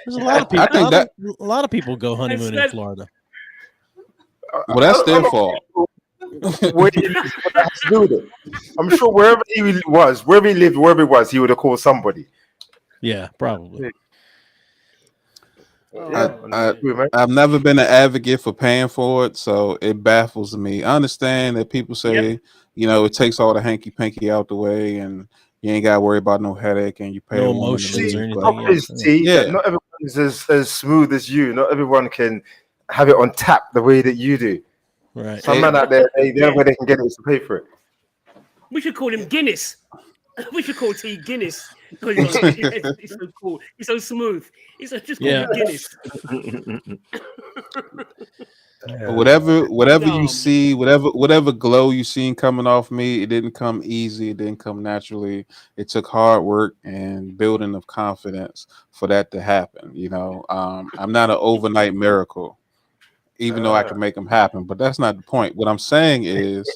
There's a lot of people. I think that a lot of people go honeymoon in Florida. Well, that's their fault. Where he lives, what that has to do with it. I'm sure wherever he lived, wherever he was, he would have called somebody. Yeah, probably. I've never been an advocate for paying for it, so it baffles me. I understand that people say, it takes all the hanky panky out the way, and you ain't got to worry about no headache, and you pay no emotions or anything. Not everyone is as smooth as you. Not everyone can have it on tap the way that you do. Right. Some man out there, they where they can get it to pay for it. We should call him Guinness. We should call T Guinness. He's so cool. He's so smooth. He's just call him Guinness. Whatever you see, whatever glow you seen coming off me, it didn't come easy. It didn't come naturally. It took hard work and building of confidence for that to happen. I'm not an overnight miracle, even though I can make them happen. But that's not the point. What I'm saying is,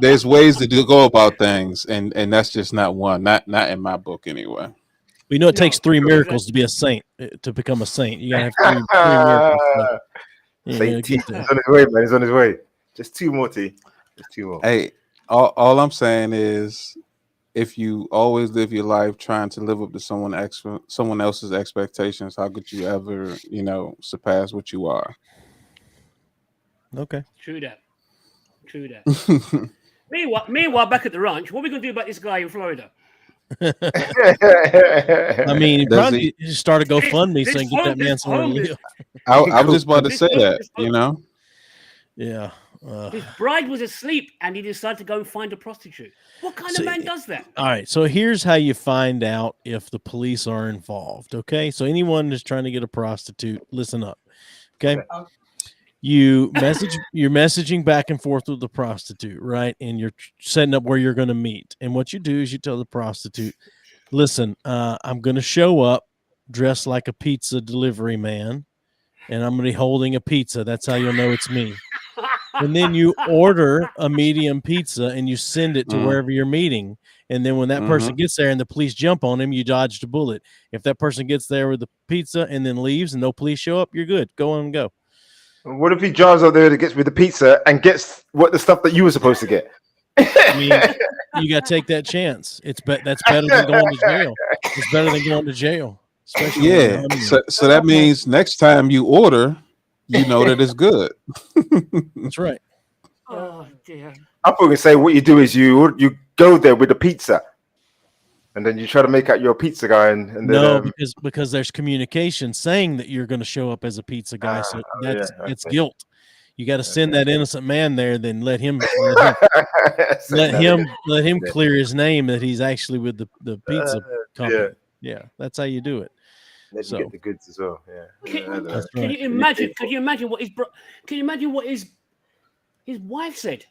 there's ways to go about things, and that's just not one. Not in my book anyway. We know it takes 3 miracles to be a saint, to become a saint. You gotta have 3 miracles. He's on his way, man. He's on his way. Just 2 more, T. Just 2 more. Hey, all I'm saying is, if you always live your life trying to live up to someone else's expectations, how could you ever, surpass what you are? Okay. True that. Meanwhile, back at the ranch, what are we going to do about this guy in Florida? I mean, he probably just start a GoFundMe so he can get that man somewhere to live. I was just about to say that, Yeah. His bride was asleep and he decided to go and find a prostitute. What kind of man does that? All right. So here's how you find out if the police are involved. Okay. So anyone that's trying to get a prostitute, listen up. Okay. You're messaging back and forth with the prostitute, right? And you're setting up where you're going to meet. And what you do is you tell the prostitute, listen, I'm going to show up dressed like a pizza delivery man, and I'm going to be holding a pizza. That's how you'll know it's me. And then you order a medium pizza and you send it to wherever you're meeting. And then when that person gets there and the police jump on him, you dodged a bullet. If that person gets there with the pizza and then leaves and no police show up, you're good. Go on and go. What if he drives out there that gets with the pizza and gets the stuff that you were supposed to get? I mean, you got to take that chance. That's better than going to jail. It's better than going to jail. Yeah. So that means next time you order, you know that it's good. That's right. Oh dear. I'm going to say what you do is you go there with the pizza, and then you try to make out you're a pizza guy, and then no, because there's communication saying that you're going to show up as a pizza guy, so it's guilt. You got to send that innocent man there, then let him clear his name that he's actually with the pizza company. Yeah, that's how you do it. Let him get the goods as well. Yeah. Can you imagine? Can you imagine what his wife said?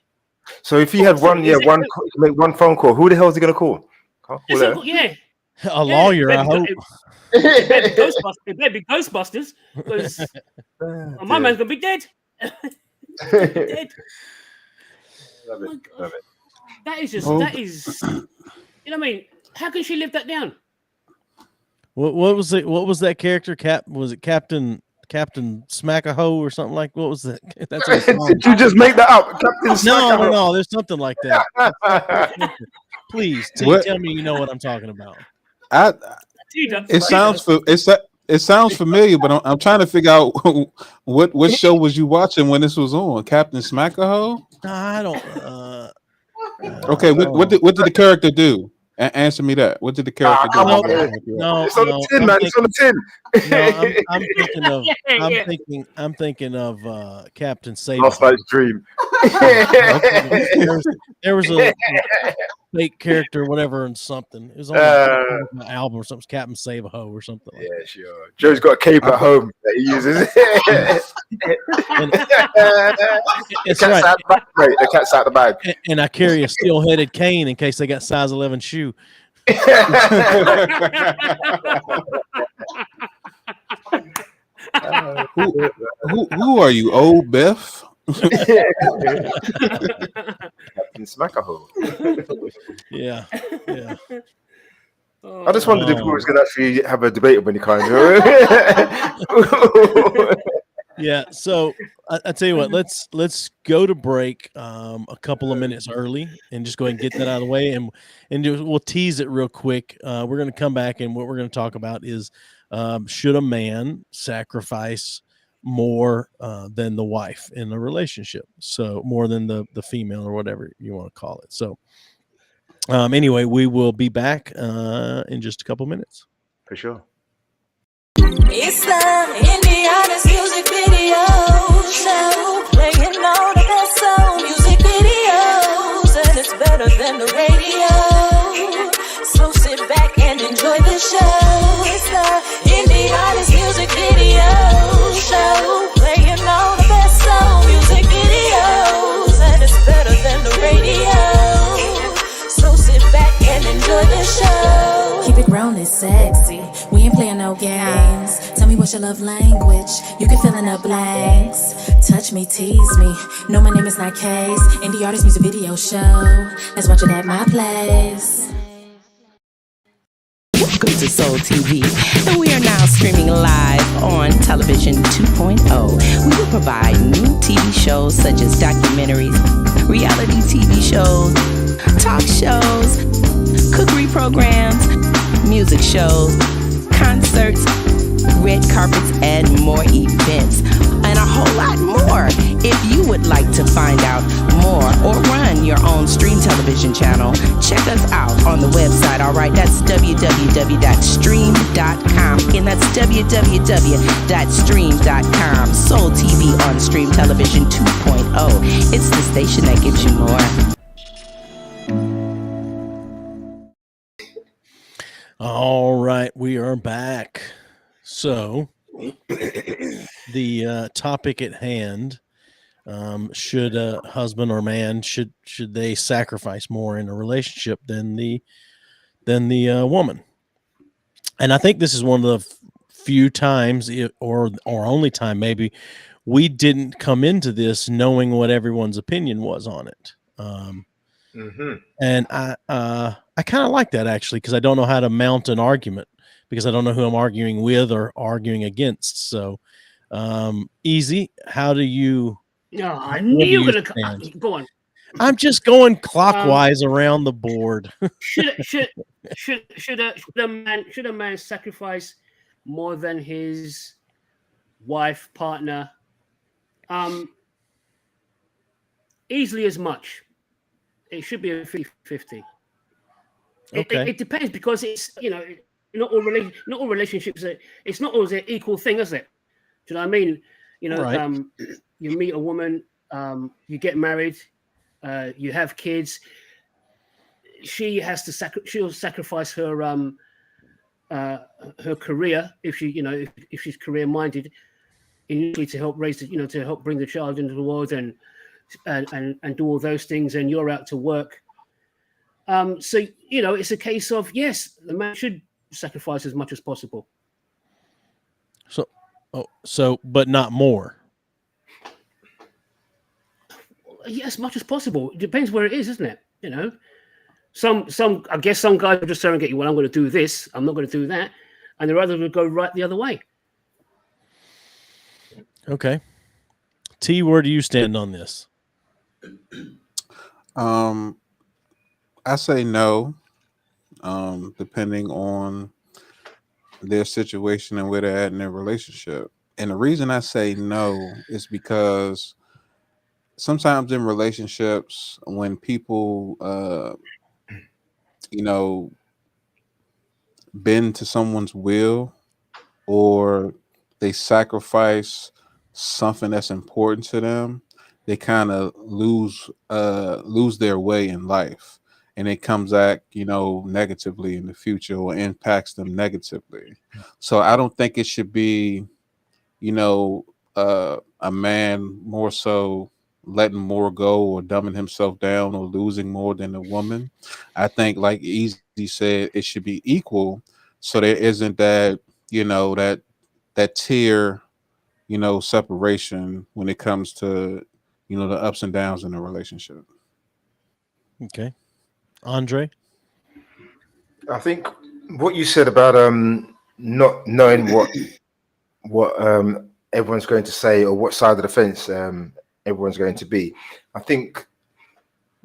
So if he had make one phone call, who the hell is he going to call? A lawyer, I hope. It better be Ghostbusters, because my man's gonna be dead. Love it. That is just that is. You know what I mean? How can she live that down? What was it? What was that character? Was it Captain Smack-a-Hoe or something like? What was that? That's Did you just make that up, Captain? No. There's something like that. Please tell me you know what I'm talking about. It sounds familiar, but I'm trying to figure out what show was you watching when this was on? Captain Smack-a-Hoe? No, I don't. Okay, what did the character do? Answer me that. What did the character do? No, it's on the tin, man. It's on the tin. I'm thinking of Captain Save. Lost Night's Dream. There was a fake character, whatever, and something. It was on an album or something. Captain Save a Hoe or something. Like that. Sure. Joe's got a cape at home that he uses. It's right. The cat's out the bag. And I carry a steel-headed cane in case they got size 11 shoe. Who are you, old Biff? Captain Smack-a-Hoe. Yeah. I just wondered if we was going to actually have a debate of any kind. Yeah, so I tell you what, let's go to break a couple of minutes early and just go ahead and get that out of the way, and we'll tease it real quick. We're going to come back, and what we're going to talk about is should a man sacrifice more than the wife in a relationship? So more than the female or whatever you want to call it. So anyway, we will be back in just a couple minutes. For sure. It's the Indiana's music video show, playing all the best soul music videos, and it's better than the radio. So sit back and enjoy the show. It's the Indiana's music video show, playing all the best soul music videos, and it's better than the radio. So sit back and enjoy the show. Keep it grown, it's sexy. We ain't playing no games. Tell me what's your love language. You can fill in the blanks. Touch me, tease me. No, my name is not Case. Indie Artist Music Video Show. Let's watch it at my place. Welcome to Soul TV, and we are now streaming live on Television 2.0. We will provide new TV shows such as documentaries, reality TV shows, talk shows, programs, music shows, concerts, red carpets, and more events, and a whole lot more. If you would like to find out more or run your own stream television channel, check us out on the website, all right? That's www.stream.com. Again, that's www.stream.com. Soul TV on Stream Television 2.0. It's the station that gives you more. All right, we are back. So, the topic at hand: should a husband or man should they sacrifice more in a relationship than the woman? And I think this is one of the few times, or only time maybe, we didn't come into this knowing what everyone's opinion was on it. And I kind of like that, actually, because I don't know how to mount an argument, because I don't know who I'm arguing with or arguing against. So, Easy, how do you? No, I knew you were gonna go on. I'm just going clockwise around the board. should a man sacrifice more than his wife, partner? Easily as much. It should be a 50-50. Okay. It depends, because it's, not all relationships. It's not always an equal thing, is it? Do you know what I mean? Right. You meet a woman, you get married, you have kids. She'll sacrifice her her career if she's career minded, initially to help raise to help bring the child into the world and do all those things, and you're out to work. So it's a case of, yes, the man should sacrifice as much as possible. So, but not more. Yeah, as much as possible. It depends where it is, isn't it? Some I guess some guys will just staring at you. Well, I'm going to do this. I'm not going to do that, and the others will go right the other way. Okay. T, where do you stand on this? I say no, depending on their situation and where they're at in their relationship. And the reason I say no is because sometimes in relationships, when people, bend to someone's will, or they sacrifice something that's important to them, they kind of lose their way in life, and it comes back, negatively in the future, or impacts them negatively. So I don't think it should be, a man more so letting more go or dumbing himself down or losing more than a woman. I think, like Easy said, it should be equal, so there isn't that, that tier, separation when it comes to, the ups and downs in a relationship. Okay. Andre? I think what you said about not knowing what everyone's going to say, or what side of the fence everyone's going to be. I think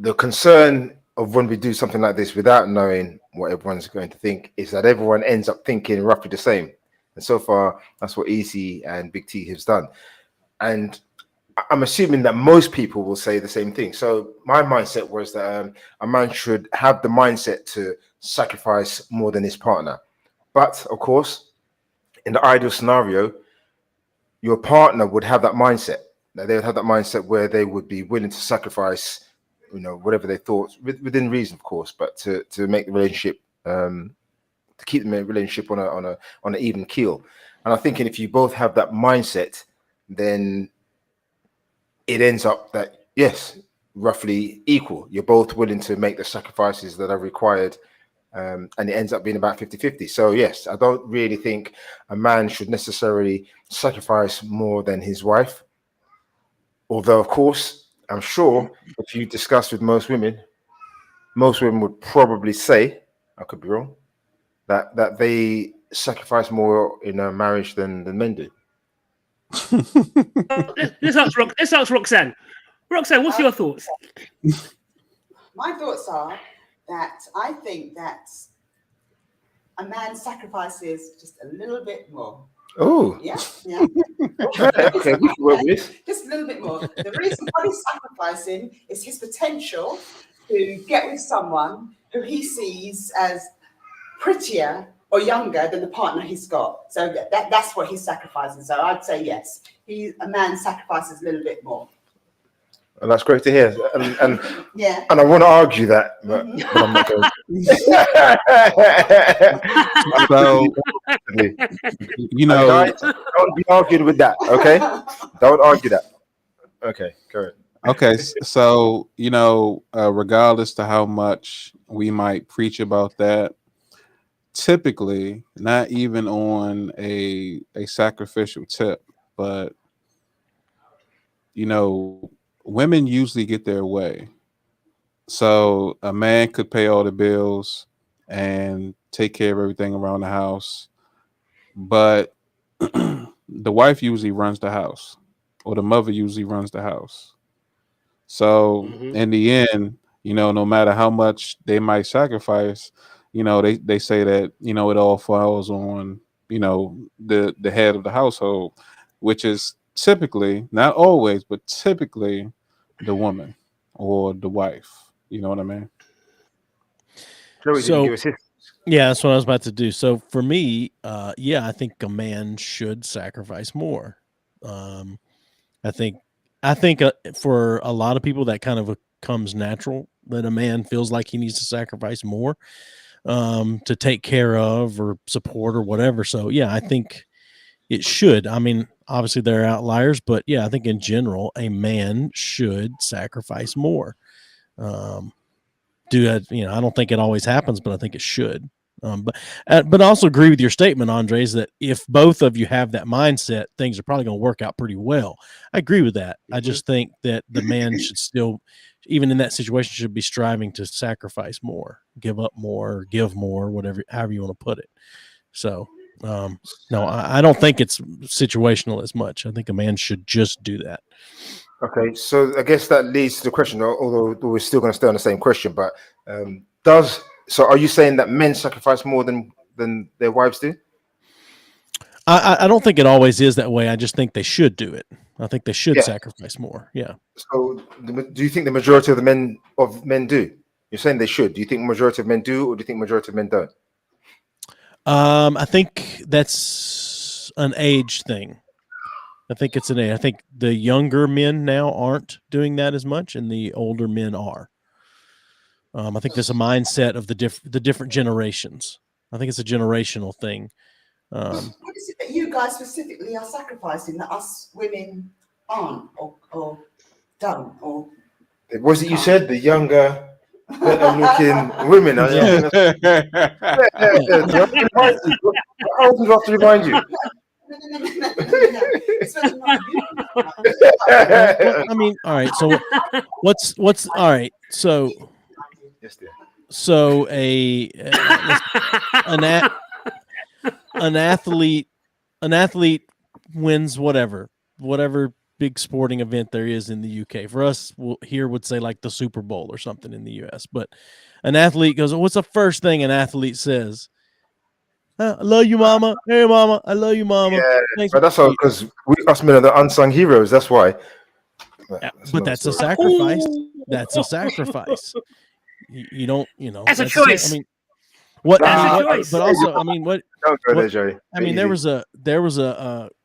the concern of when we do something like this without knowing what everyone's going to think is that everyone ends up thinking roughly the same. And so far, that's what Easy and Big T has done. And I'm assuming that most people will say the same thing. So my mindset was that a man should have the mindset to sacrifice more than his partner. But of course, in the ideal scenario, your partner would have that mindset. That they would have that mindset where they would be willing to sacrifice, whatever they thought, within reason, of course, but to make the relationship, to keep the relationship on an even keel. And I'm thinking, if you both have that mindset, then it ends up that, yes, roughly equal. You're both willing to make the sacrifices that are required, and it ends up being about 50-50. So yes, I don't really think a man should necessarily sacrifice more than his wife. Although, of course, I'm sure if you discuss with most women would probably say, I could be wrong, that they sacrifice more in a marriage than men do. Let's ask Roxanne. Roxanne, what's your thoughts? My thoughts are that I think that a man sacrifices just a little bit more. Oh, Yeah. okay, we can work with. Just a little bit more. The reason why he's sacrificing is his potential to get with someone who he sees as prettier or younger than the partner he's got. So that's what he's sacrificing. So I'd say yes, a man sacrifices a little bit more. And that's great to hear. And yeah. And I want to argue that, but I'm not going to. You know, guys, don't be arguing with that, okay? Don't argue that. Okay, go ahead. Okay, so you know, regardless to how much we might preach about that, typically, not even on a sacrificial tip, but you know, women usually get their way. So a man could pay all the bills and take care of everything around the house, but the wife usually runs the house, or the mother usually runs the house. So in the end, you know, no matter how much they might sacrifice, you know, they say that, you know, it all falls on, you know, the head of the household, which is typically, not always, but typically the woman or the wife. You know what I mean? So, yeah, that's what I was about to do. So for me, yeah, I think a man should sacrifice more. I think for a lot of people that kind of comes natural, that a man feels like he needs to sacrifice more to take care of or support or whatever. So yeah, I think it should. I mean, obviously there are outliers, but yeah, I think in general, a man should sacrifice more. You know, I don't think it always happens, but I think it should. But I also agree with your statement, Andres, that if both of you have that mindset, things are probably going to work out pretty well. I agree with that. I just think that the man should still, even in that situation, should be striving to sacrifice more, give up more, give more, whatever, however you want to put it. So, no, I don't think it's situational as much. I think a man should just do that. Okay, so I guess that leads to the question, although we're still going to stay on the same question, but are you saying that men sacrifice more than their wives do? I don't think it always is that way. I just think they should do it. I think they should sacrifice more. Yeah. So do you think the majority of men do? You're saying they should. Do you think the majority of men do, or do you think the majority of men don't? I think that's an age thing. I think it's an age. I think the younger men now aren't doing that as much, and the older men are. I think there's a mindset of the different generations. I think it's a generational thing. What is it that you guys specifically are sacrificing that us women aren't or don't? Or was it you said the younger, better looking women? How old do you have to remind you? I mean, all right. So what's all right? So an athlete wins whatever big sporting event there is in the UK. For us, here would say like the Super Bowl or something in the US. But an athlete goes, what's the first thing an athlete says? I love you, mama. Hey, mama. I love you, mama. Yeah, thanks. But that's all because us men are the unsung heroes. That's why. But that's a sacrifice. That's a sacrifice. You don't, you know. That's a choice. I mean, what? That's a choice. But also, I mean, what? Don't go there, Joey. I mean, there was a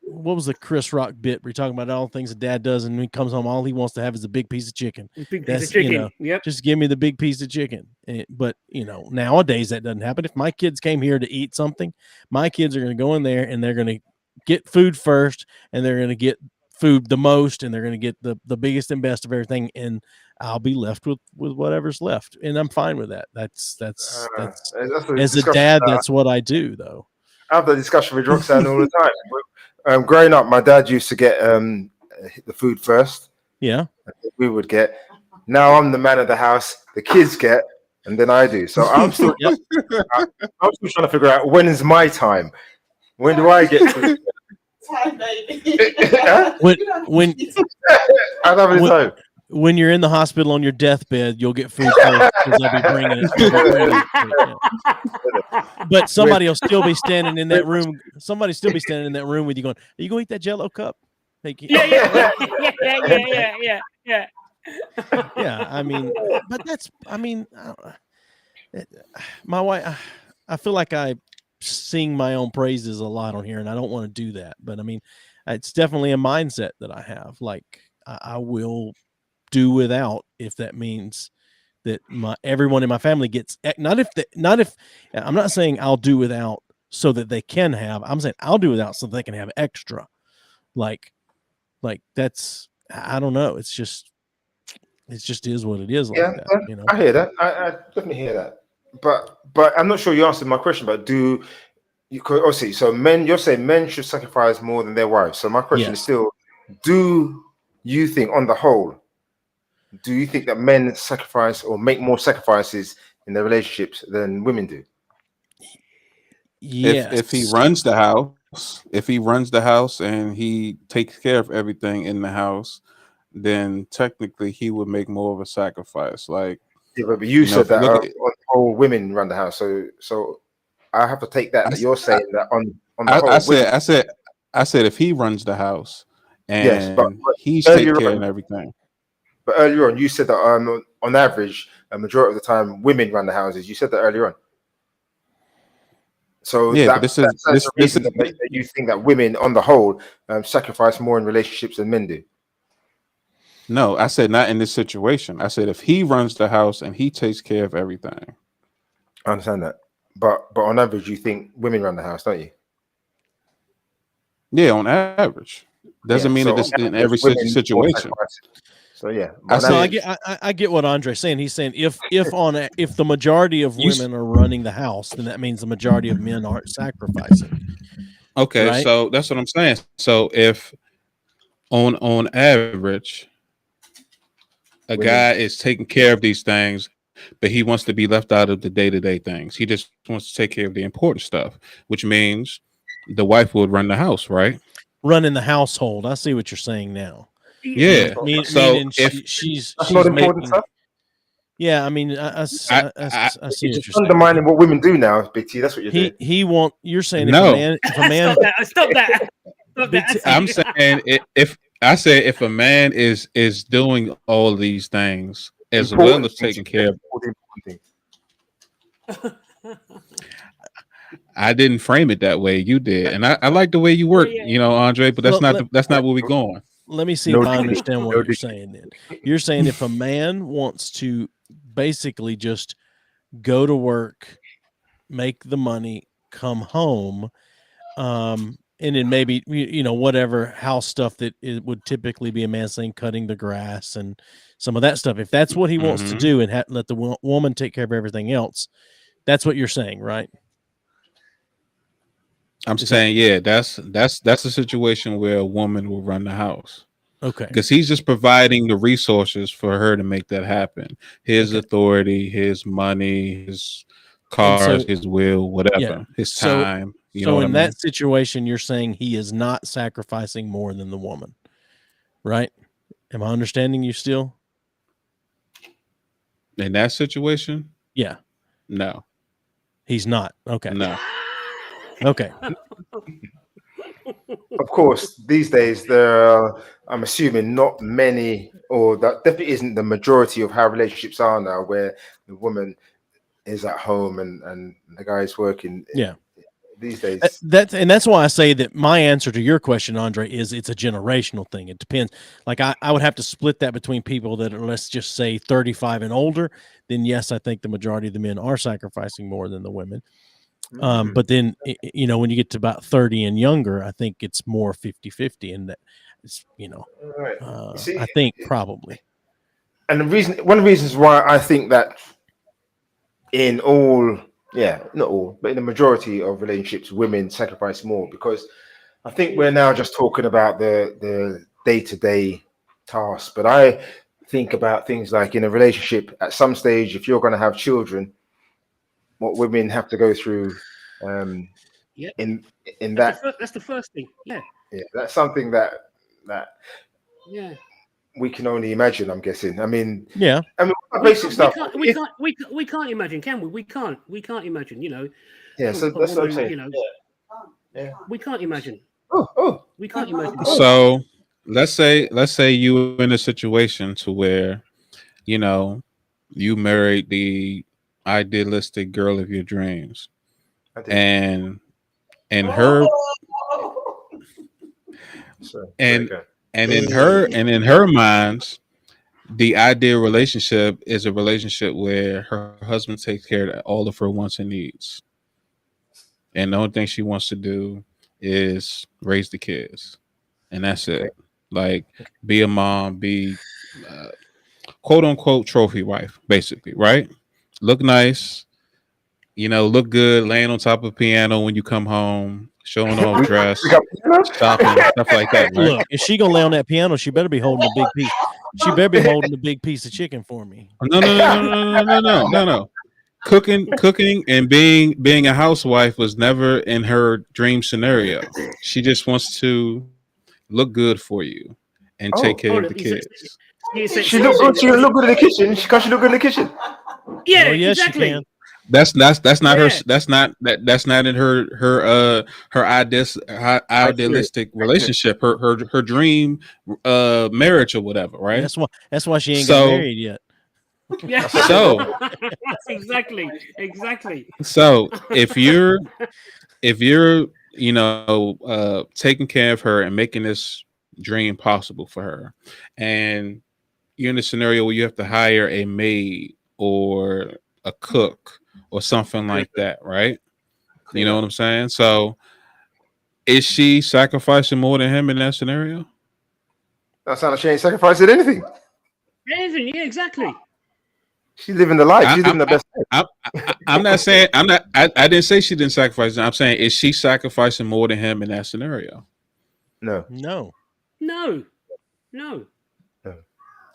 what was the Chris Rock bit where you're talking about all the things that dad does, and when he comes home, all he wants to have is a big piece of chicken. Big piece of chicken. You know, yep. Just give me the big piece of chicken. But you know, nowadays that doesn't happen. If my kids came here to eat something, my kids are going to go in there and they're going to get food first, and they're going to get food the most, and they're going to get the biggest and best of everything, and I'll be left with whatever's left, and I'm fine with that. That's as a dad, that's what I do, though. I have that discussion with Roxanne all the time. Growing up, my dad used to get the food first. Yeah, we would get. Now I'm the man of the house. The kids get, and then I do. So I'm still, I'm still trying to figure out when is my time. When do I get food? Time, baby. when I don't have any time. when you're in the hospital on your deathbed, you'll get food first because they'll be bringing it. But somebody will still be standing in that room. Somebody still be standing in that room with you, going, "Are you going to eat that Jello cup?" Yeah. Yeah. I mean, but my wife. I feel like I sing my own praises a lot on here, and I don't want to do that. But I mean, it's definitely a mindset that I have. Like I will do without if that means that everyone in my family gets not if I'm not saying I'll do without so that they can have. I'm saying I'll do without so they can have extra. Like that's I don't know. It just is what it is. Like that. You know. I hear that. I definitely hear that. But I'm not sure you answered my question. But do you obviously so men? You're saying men should sacrifice more than their wives. So my question is still: do you think, on the whole, do you think that men sacrifice or make more sacrifices in their relationships than women do? Yes. If he runs the house and he takes care of everything in the house, then technically he would make more of a sacrifice. Like, but you said that all women run the house, so I have to take that you're saying that on the whole. I said if he runs the house and yes, but he's taking care of everything. But earlier on, you said that on average, a majority of the time, women run the houses. You said that earlier on. So yeah, that's the reason that you think that women, on the whole, sacrifice more in relationships than men do. No, I said not in this situation. I said if he runs the house and he takes care of everything. I understand that, but on average, you think women run the house, don't you? Yeah, on average. Doesn't mean that it's in every situation. So yeah, I get what Andre's saying. He's saying if the majority of women are running the house, then that means the majority of men aren't sacrificing. Okay, right? So that's what I'm saying. So if on average, a guy is taking care of these things, but he wants to be left out of the day-to-day things. He just wants to take care of the important stuff, which means the wife would run the house, right? Running the household. I see what you're saying now. Yeah. Meaning she's making stuff. Yeah, I mean, I see what you're undermining what women do now, Big T. That's what you're doing. He won't. You're saying no. if a man stop that. I'm saying if a man is doing all these things as well as taking care of. I didn't frame it that way. You did, and I like the way you work, Andre. But that's not where we're going. Let me see if I understand what you're saying. Then you're saying if a man wants to basically just go to work, make the money, come home, and then maybe whatever house stuff that it would typically be a man saying, cutting the grass and some of that stuff. If that's what he wants to do and let the woman take care of everything else, that's what you're saying, right? I'm saying, yeah, that's a situation where a woman will run the house. Okay. Because he's just providing the resources for her to make that happen. His authority, his money, his cars, his will, whatever, his time. So in that situation, you're saying he is not sacrificing more than the woman, right? Am I understanding you still? In that situation? Yeah. No. He's not. Okay. No. Okay. Of course, these days there are, I'm assuming, not many, or that definitely isn't the majority of how relationships are now, where the woman is at home and the guy is working. Yeah. These days. That's why I say that my answer to your question, Andre, is it's a generational thing. It depends. Like I would have to split that between people that are, let's just say, 35 and older. Then yes, I think the majority of the men are sacrificing more than the women. But then, when you get to about 30 and younger, I think it's more 50-50, and that it's, See, I think probably. And one of the reasons why I think that not all, but in the majority of relationships, women sacrifice more, because I think we're now just talking about the day-to-day tasks. But I think about things like in a relationship, at some stage, if you're going to have children, what women have to go through in that. That's the first thing. Yeah, that's something that we can only imagine. I'm guessing. I mean, yeah. Basic stuff. We can't imagine, can we? We can't imagine. Yeah, so that's what I'm saying. Yeah. We can't imagine. Oh. We can't imagine. So let's say you in a situation to where, you married the idealistic girl of your dreams, and her and in her minds, the ideal relationship is a relationship where her husband takes care of all of her wants and needs, and the only thing she wants to do is raise the kids, and that's it. Like, be a mom, be quote unquote trophy wife, basically, right? Look nice, look good, laying on top of a piano when you come home, showing off dress, shopping, stuff like that. Right? Look, if she gonna lay on that piano, she better be holding a big piece. She better be holding a big piece of chicken for me. No. Cooking and being a housewife was never in her dream scenario. She just wants to look good for you and take care of the kids. She look good. She look good in the kitchen. She look good in the kitchen. Yeah, well, yes, exactly. She can. That's not her. That's not in her idealistic relationship. Her dream marriage or whatever. Right. That's why she ain't got married yet. Yeah. So exactly. So if you're taking care of her and making this dream possible for her, and you're in a scenario where you have to hire a maid or a cook or something like that, right? You know what I'm saying? So is she sacrificing more than him in that scenario? That sounds like she ain't sacrificing anything. Yeah, exactly. She's living the life. She's living the best life. I'm not saying I didn't say she didn't sacrifice. I'm saying, is she sacrificing more than him in that scenario? No.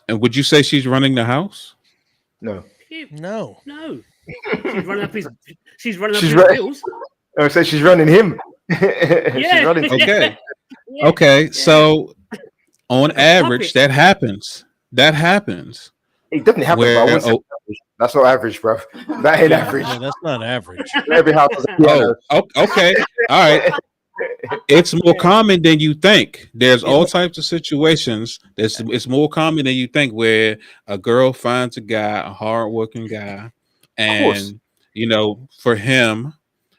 And would you say she's running the house? No. She's running up his bills. I would say she's running him. Yeah. She's running. Okay. Yeah. Okay. So on average, that happens. It definitely happens. But that's not average, bro. That ain't average. No, that's not average. Every house is a piano. Okay. All right. It's more common than you think. There's all types of situations. It's more common than you think where a girl finds a hardworking guy, and for him,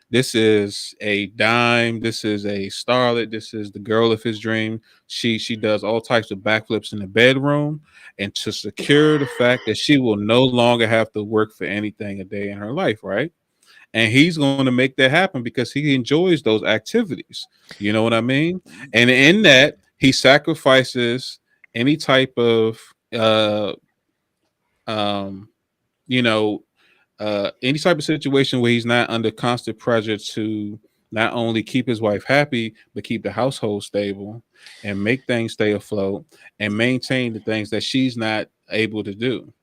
this is a dime. This is a starlet. This is the girl of his dream. She does all types of backflips in the bedroom, and to secure the fact that she will no longer have to work for anything a day in her life, right? And he's going to make that happen because he enjoys those activities. You know what I mean? And in that, he sacrifices any type of, any type of situation where he's not under constant pressure to not only keep his wife happy, but keep the household stable and make things stay afloat and maintain the things that she's not able to do.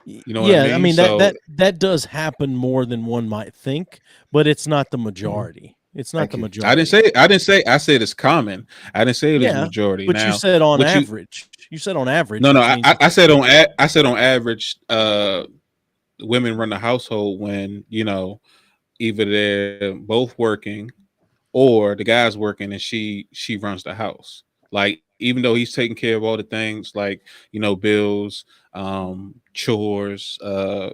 You know what I mean? That does happen more than one might think, but it's not the majority. It's not the majority. I said it's common. I didn't say it was the majority. But you said on average. You said on average. No, I said on average, women run the household when, either they're both working or the guy's working and she runs the house. Like, even though he's taking care of all the things like, bills, chores,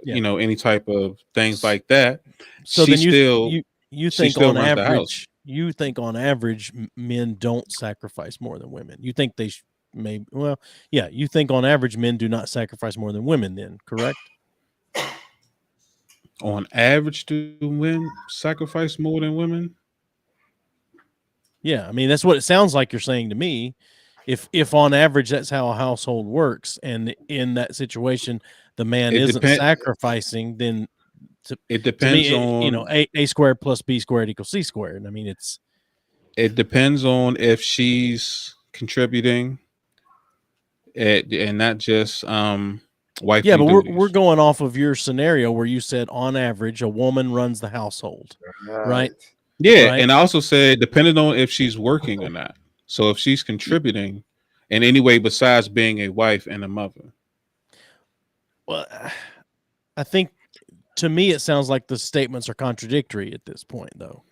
any type of things like that. So then you think on runs the house. average, you think on average men don't sacrifice more than women. You think they you think on average men do not sacrifice more than women then, correct? On average, do men sacrifice more than women? Yeah, I mean, that's what it sounds like you're saying to me. If on average that's how a household works, and in that situation the man isn't sacrificing, then it depends on a squared plus b squared equals c squared. I mean, it depends on if she's contributing, and not just wife. Yeah, but we're going off of your scenario where you said on average a woman runs the household, right? Yeah, right? And I also said depending on if she's working or not. So if she's contributing in any way besides being a wife and a mother. Well, I think to me it sounds like the statements are contradictory at this point, though,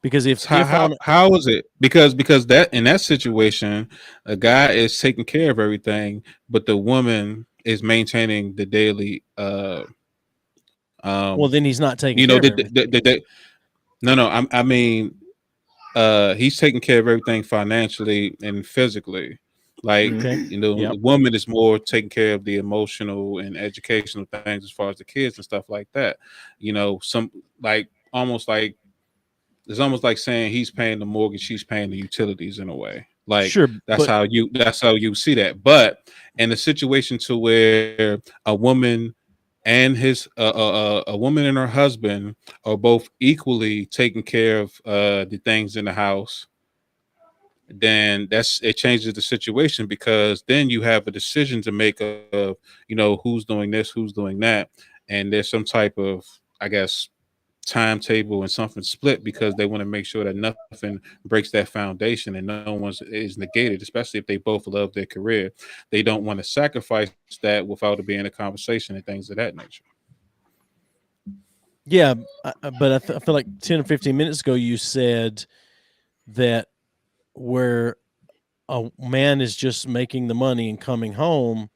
because if how is it? Because that in that situation, a guy is taking care of everything, but the woman is maintaining the daily. Well, then he's not taking care of everything. No. I mean, he's taking care of everything financially and physically. Like, the woman is more taking care of the emotional and educational things as far as the kids and stuff like that. Some like almost like it's almost like saying he's paying the mortgage, she's paying the utilities in a way. Like, sure, that's how you see that. But in a situation to where a woman and a woman and her husband are both equally taking care of the things in the house, then it changes the situation, because then you have a decision to make of who's doing this, who's doing that, and there's some type of, I guess, timetable and something split, because they want to make sure that nothing breaks that foundation and no one is negated, especially if they both love their career. They don't want to sacrifice that without it being a conversation and things of that nature. Yeah, but I feel like 10 or 15 minutes ago you said that where a man is just making the money and coming home,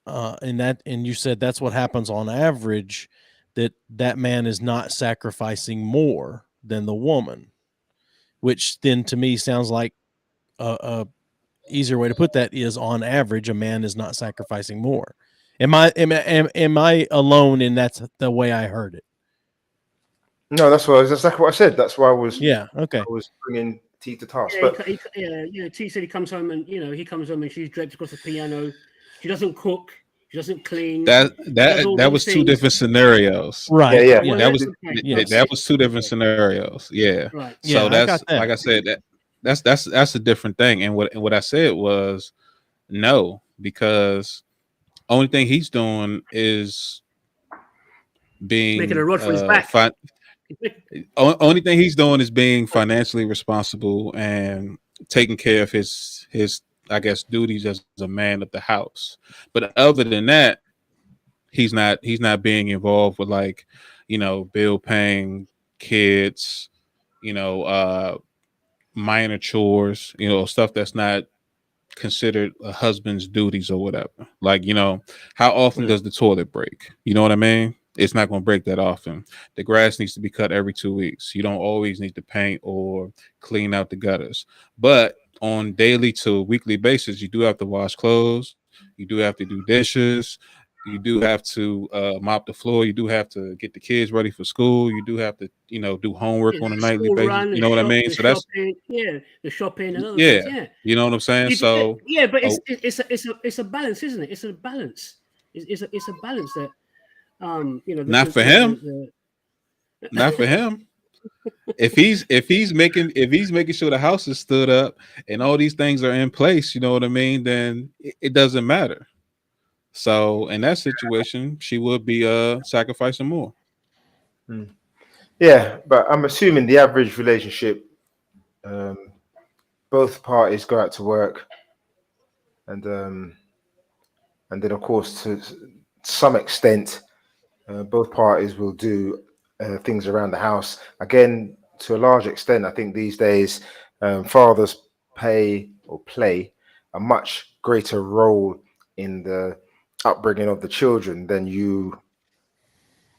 and you said that's what happens on average, that man is not sacrificing more than the woman, which then to me sounds like a easier way to put that is, on average, a man is not sacrificing more. Am I alone in that's the way I heard it? No, that's exactly what I said. That's why I was okay. I was bringing T to task. Yeah, but T said he comes home and she's draped across the piano. She doesn't cook. She doesn't clean. That was two different scenarios. Right. Yeah. That was two different scenarios. Yeah. Right. So that's like I said, that's a different thing. And what I said was no, because only thing he's doing is being making a rod for his back. Only thing he's doing is being financially responsible and taking care of his I guess duties as a man of the house. But other than that, he's not being involved with, like, bill paying, kids, minor chores, stuff that's not considered a husband's duties or whatever. Like, how often does the toilet break? You know what I mean? It's not going to break that often. The grass needs to be cut every 2 weeks. You don't always need to paint or clean out the gutters. But on daily to weekly basis, you do have to wash clothes. You do have to do dishes. You do have to mop the floor. You do have to get the kids ready for school. You do have to, do homework on a nightly basis. You know what I mean? So that's the shopping and other things. Yeah, you know what I'm saying. So but it's a balance, isn't it? It's a balance. It's a balance that not for him. Not for him. If he's making sure the house is stood up and all these things are in place, you know what I mean, then it doesn't matter. So in that situation, she would be sacrificing more. Yeah, but I'm assuming the average relationship, both parties go out to work, and then of course to some extent, both parties will do things around the house. Again, to a large extent, I think these days fathers play a much greater role in the upbringing of the children than you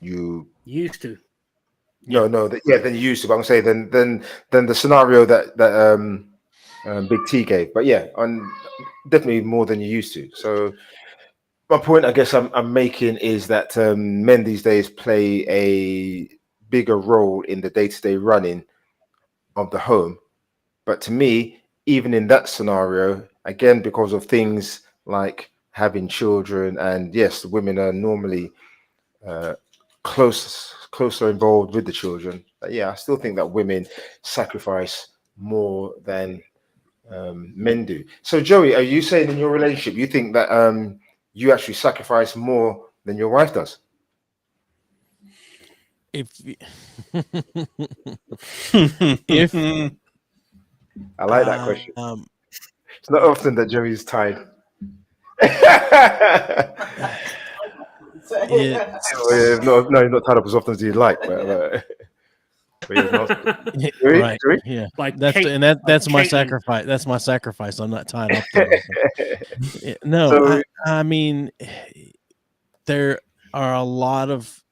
used to. Than you used to. But I'm saying than the scenario that Big T gave. But yeah, definitely more than you used to. So my point, I guess, I'm making is that men these days play a bigger role in the day-to-day running of the home. But to me, even in that scenario, again, because of things like having children, and yes, women are normally closer involved with the children. But yeah, I still think that women sacrifice more than men do. So Joey, are you saying in your relationship you think that you actually sacrifice more than your wife does? If I like that question. It's not often that Joey's tied. It's No, he's not tied up as often as he'd like. But yeah, right. Joey? Yeah. Like That's my Caitlin. sacrifice. That's my sacrifice. I'm not tied up that often. No, So- I mean, there are a lot of,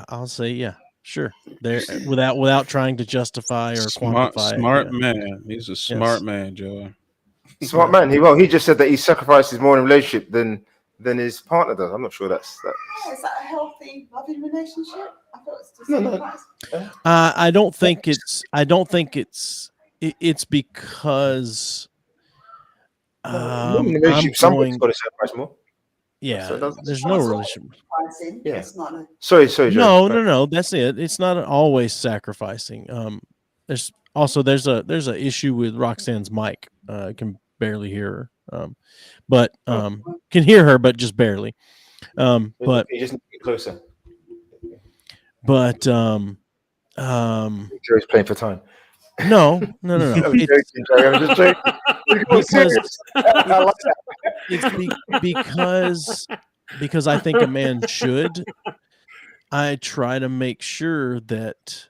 I'll say, sure. There, without trying to justify or quantify smart it. man. He's a smart man, Joey. Smart man. He just said that he sacrifices more in a relationship than his partner does. I'm not sure that's. Is that a healthy, loving relationship? I thought it's just No. I don't think it's. It's because. In a relationship, somebody's got to sacrifice more. Yeah, So there's no relationship. Yeah. It's not a... Sorry, Joey. No. That's it. It's not always sacrificing. There's a issue with Roxanne's mic. I can barely hear her. But can hear her, but just barely. But you just need to get closer. But Joey's playing for time. No. I'm joking, Joey. I'm just joking. Because I think a man should. I try to make sure that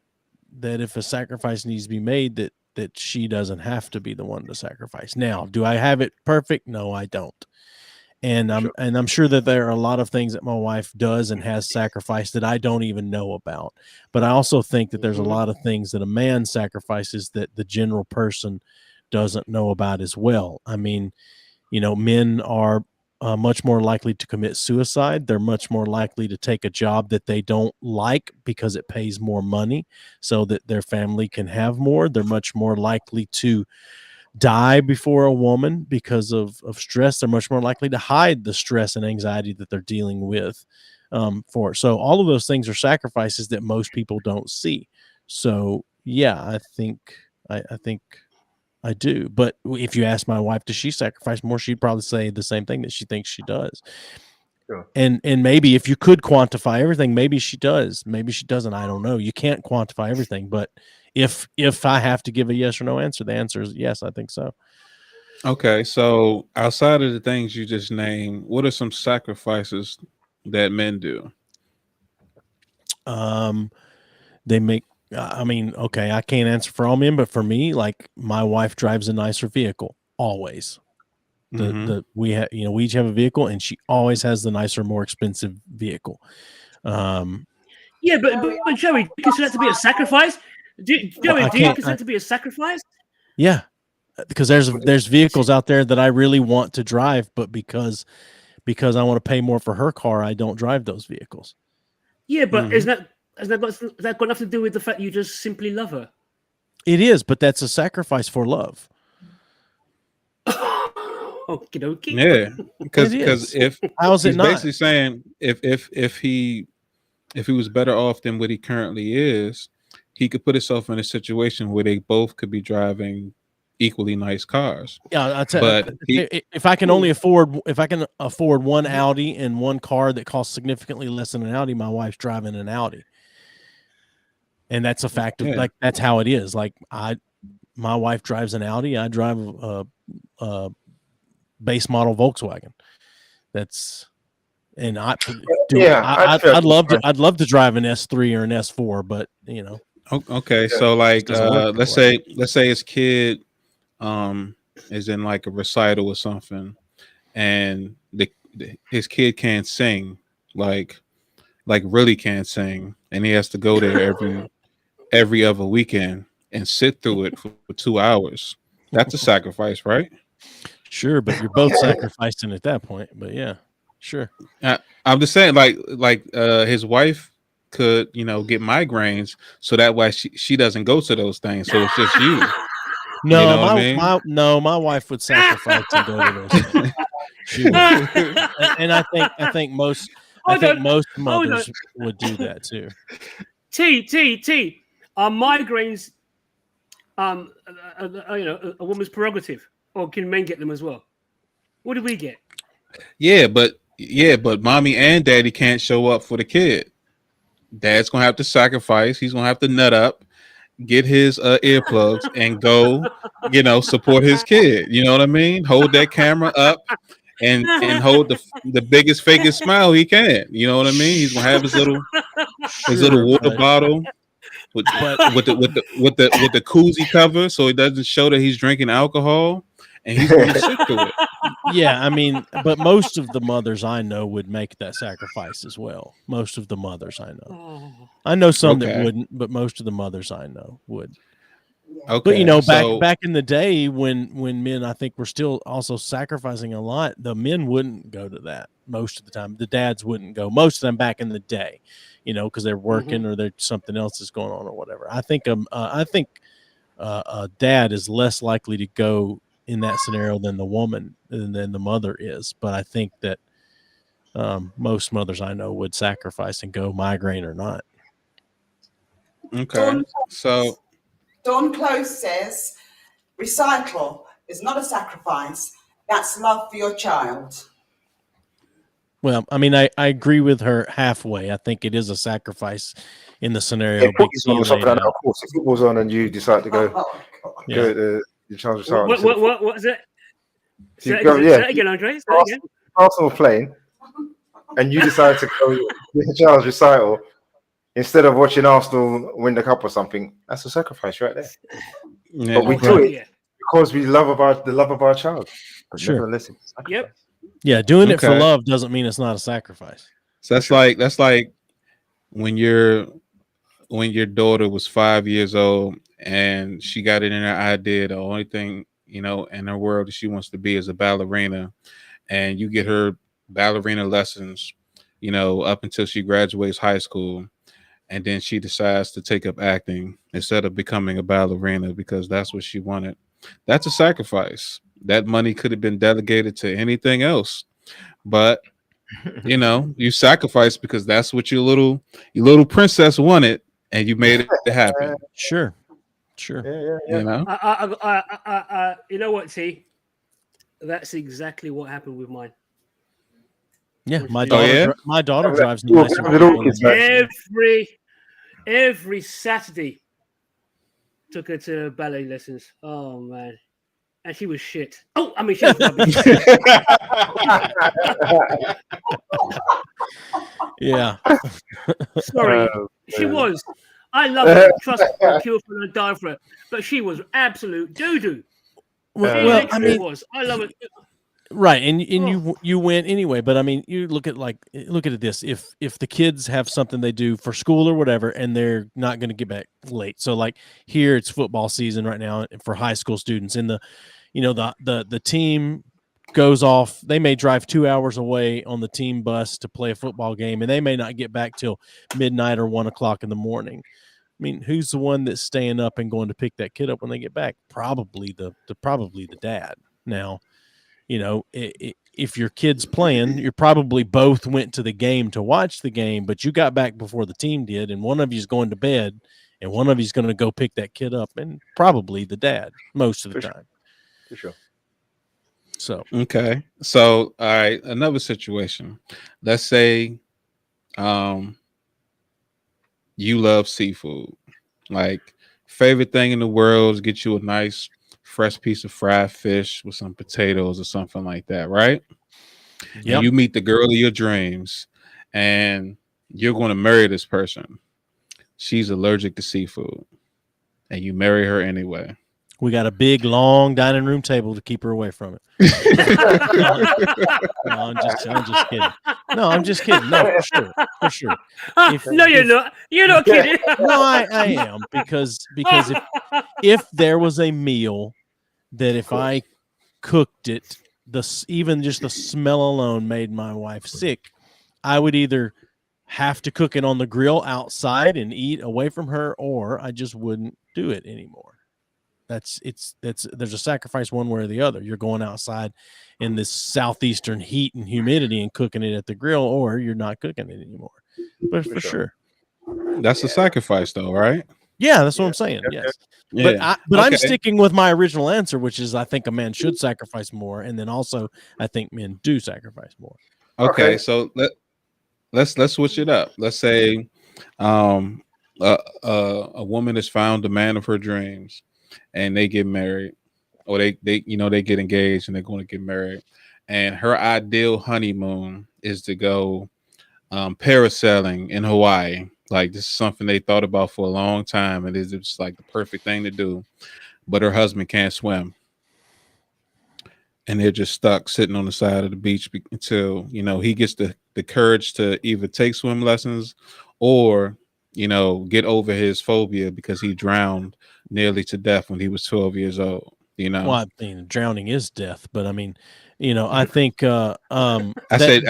if a sacrifice needs to be made, that she doesn't have to be the one to sacrifice. Now, do I have it perfect? No, I don't. And I'm sure that there are a lot of things that my wife does and has sacrificed that I don't even know about. But I also think that there's a lot of things that a man sacrifices that the general person doesn't know about as well. I mean, men are much more likely to commit suicide. They're much more likely to take a job that they don't like because it pays more money so that their family can have more. They're much more likely to die before a woman because of stress. They're much more likely to hide the stress and anxiety that they're dealing with. So all of those things are sacrifices that most people don't see. So I think I do. But if you ask my wife, does she sacrifice more? She'd probably say the same thing, that she thinks she does. Sure. And maybe if you could quantify everything, maybe she does. Maybe she doesn't. I don't know. You can't quantify everything. But if I have to give a yes or no answer, the answer is yes, I think so. Okay. So outside of the things you just named, what are some sacrifices that men do? They make, okay, I can't answer for all men, but for me, like, my wife drives a nicer vehicle always. We each have a vehicle, and she always has the nicer, more expensive vehicle. But Joey, do you consider that to be a sacrifice? Do you consider that to be a sacrifice? Yeah, because there's vehicles out there that I really want to drive, but because I want to pay more for her car, I don't drive those vehicles. Yeah, but has that got nothing to do with the fact you just simply love her? It is, but that's a sacrifice for love. Okie dokie. Yeah, because if how's it not? Basically saying if he was better off than what he currently is, he could put himself in a situation where they both could be driving equally nice cars. Yeah, if I can afford one Audi and one car that costs significantly less than an Audi, my wife's driving an Audi, and that's a fact of like that's how it is. Like my wife drives an Audi, I drive a base model Volkswagen. I'd love to drive an S3 or an S4, but Okay, so like let's say his kid is in like a recital or something, and his kid can't sing, like really can't sing, and he has to go there every other weekend and sit through it for 2 hours. That's a sacrifice, right? Sure, but you're both sacrificing at that point. But yeah, sure. I'm just saying, like his wife could, get migraines, so that way she doesn't go to those things. So it's just you. No, my wife would sacrifice to go to those things. She would. And I think most mothers would do that too. Are migraines a woman's prerogative, or can men get them as well? What do we get? Yeah, but mommy and daddy can't show up for the kid. Dad's gonna have to sacrifice. He's gonna have to nut up, get his earplugs and go, support his kid. You know what I mean? Hold that camera up and hold the biggest fakest smile he can. You know what I mean? He's gonna have his little water bottle with the koozie cover, so it doesn't show that he's drinking alcohol, and he's gonna stick to it. Yeah, I mean, but most of the mothers I know would make that sacrifice as well. Most of the mothers I know. I know some that wouldn't, but most of the mothers I know would. Okay. But back in the day when men, I think, were still also sacrificing a lot, the men wouldn't go to that most of the time. The dads wouldn't go. Most of them back in the day, because they're working or there's something else is going on or whatever. I think a dad is less likely to go in that scenario than the woman than the mother is. But I think that most mothers I know would sacrifice and go, migraine or not. Okay. So Dawn Close says, recycle is not a sacrifice. That's love for your child. Well, I mean, I agree with her halfway. I think it is a sacrifice in the scenario. Of course, if football's on and you decide to go to your child's recital. What is it? Say it again, Andre. Say it again. Arsenal playing, and you decide to go to your child's recital instead of watching Arsenal win the cup or something. That's a sacrifice right there. Yeah, but we do it because we love the love of our child. But nevertheless, it's a sacrifice. Yep. Yeah, doing it for love doesn't mean it's not a sacrifice. So that's like when your daughter was 5 years old and she got it in her idea the only thing in her world that she wants to be is a ballerina, and you get her ballerina lessons up until she graduates high school, and then she decides to take up acting instead of becoming a ballerina because that's what she wanted. That's a sacrifice. That money could have been delegated to anything else, but you sacrificed because that's what your little princess wanted, and you made it happen. Sure. Yeah. You know what, T? That's exactly what happened with mine. Yeah, my daughter drives every Saturday. Took her to ballet lessons. Oh man. And she was shit. Oh, I mean, she was rubbish. Yeah. Sorry. She was. I love her. Trust me, kill for her, die for her. But she was absolute doo-doo. Well, I mean, I love it. Right, and you went anyway. But I mean, you look at this. If the kids have something they do for school or whatever, and they're not going to get back late. So like here, it's football season right now for high school students, and the team goes off. They may drive 2 hours away on the team bus to play a football game, and they may not get back till midnight or 1 o'clock in the morning. I mean, who's the one that's staying up and going to pick that kid up when they get back? Probably the dad. Now, if your kid's playing, you probably both went to the game to watch the game, but you got back before the team did, and one of you's going to bed, and one of you's going to go pick that kid up, and probably the dad most of the time. For sure. So okay. So all right, another situation. Let's say you love seafood. Like favorite thing in the world is get you a nice fresh piece of fried fish with some potatoes or something like that, right? Yeah. You meet the girl of your dreams and you're going to marry this person. She's allergic to seafood and you marry her anyway. We got a big, long dining room table to keep her away from it. No, I'm just kidding. No, I'm just kidding. No, for sure. No, you're not. You're not kidding. No, I am because if there was a meal that if I cooked it, even just the smell alone made my wife sick, I would either have to cook it on the grill outside and eat away from her, or I just wouldn't do it anymore. There's a sacrifice one way or the other. You're going outside in this southeastern heat and humidity and cooking it at the grill, or you're not cooking it anymore. But for sure. That's a sacrifice though, right? Yeah, that's what I'm saying. Yes. Yeah. But I'm sticking with my original answer, which is I think a man should sacrifice more, and then also I think men do sacrifice more. Okay. So let's switch it up. Let's say a woman has found the man of her dreams, and they get married, or they get engaged and they're going to get married, and her ideal honeymoon is to go parasailing in Hawaii. Like, this is something they thought about for a long time, and it's just like the perfect thing to do. But her husband can't swim, and they're just stuck sitting on the side of the beach until he gets the courage to either take swim lessons or get over his phobia because he drowned nearly to death when he was 12 years old. Well, I mean, drowning is death, but I mean, I think I said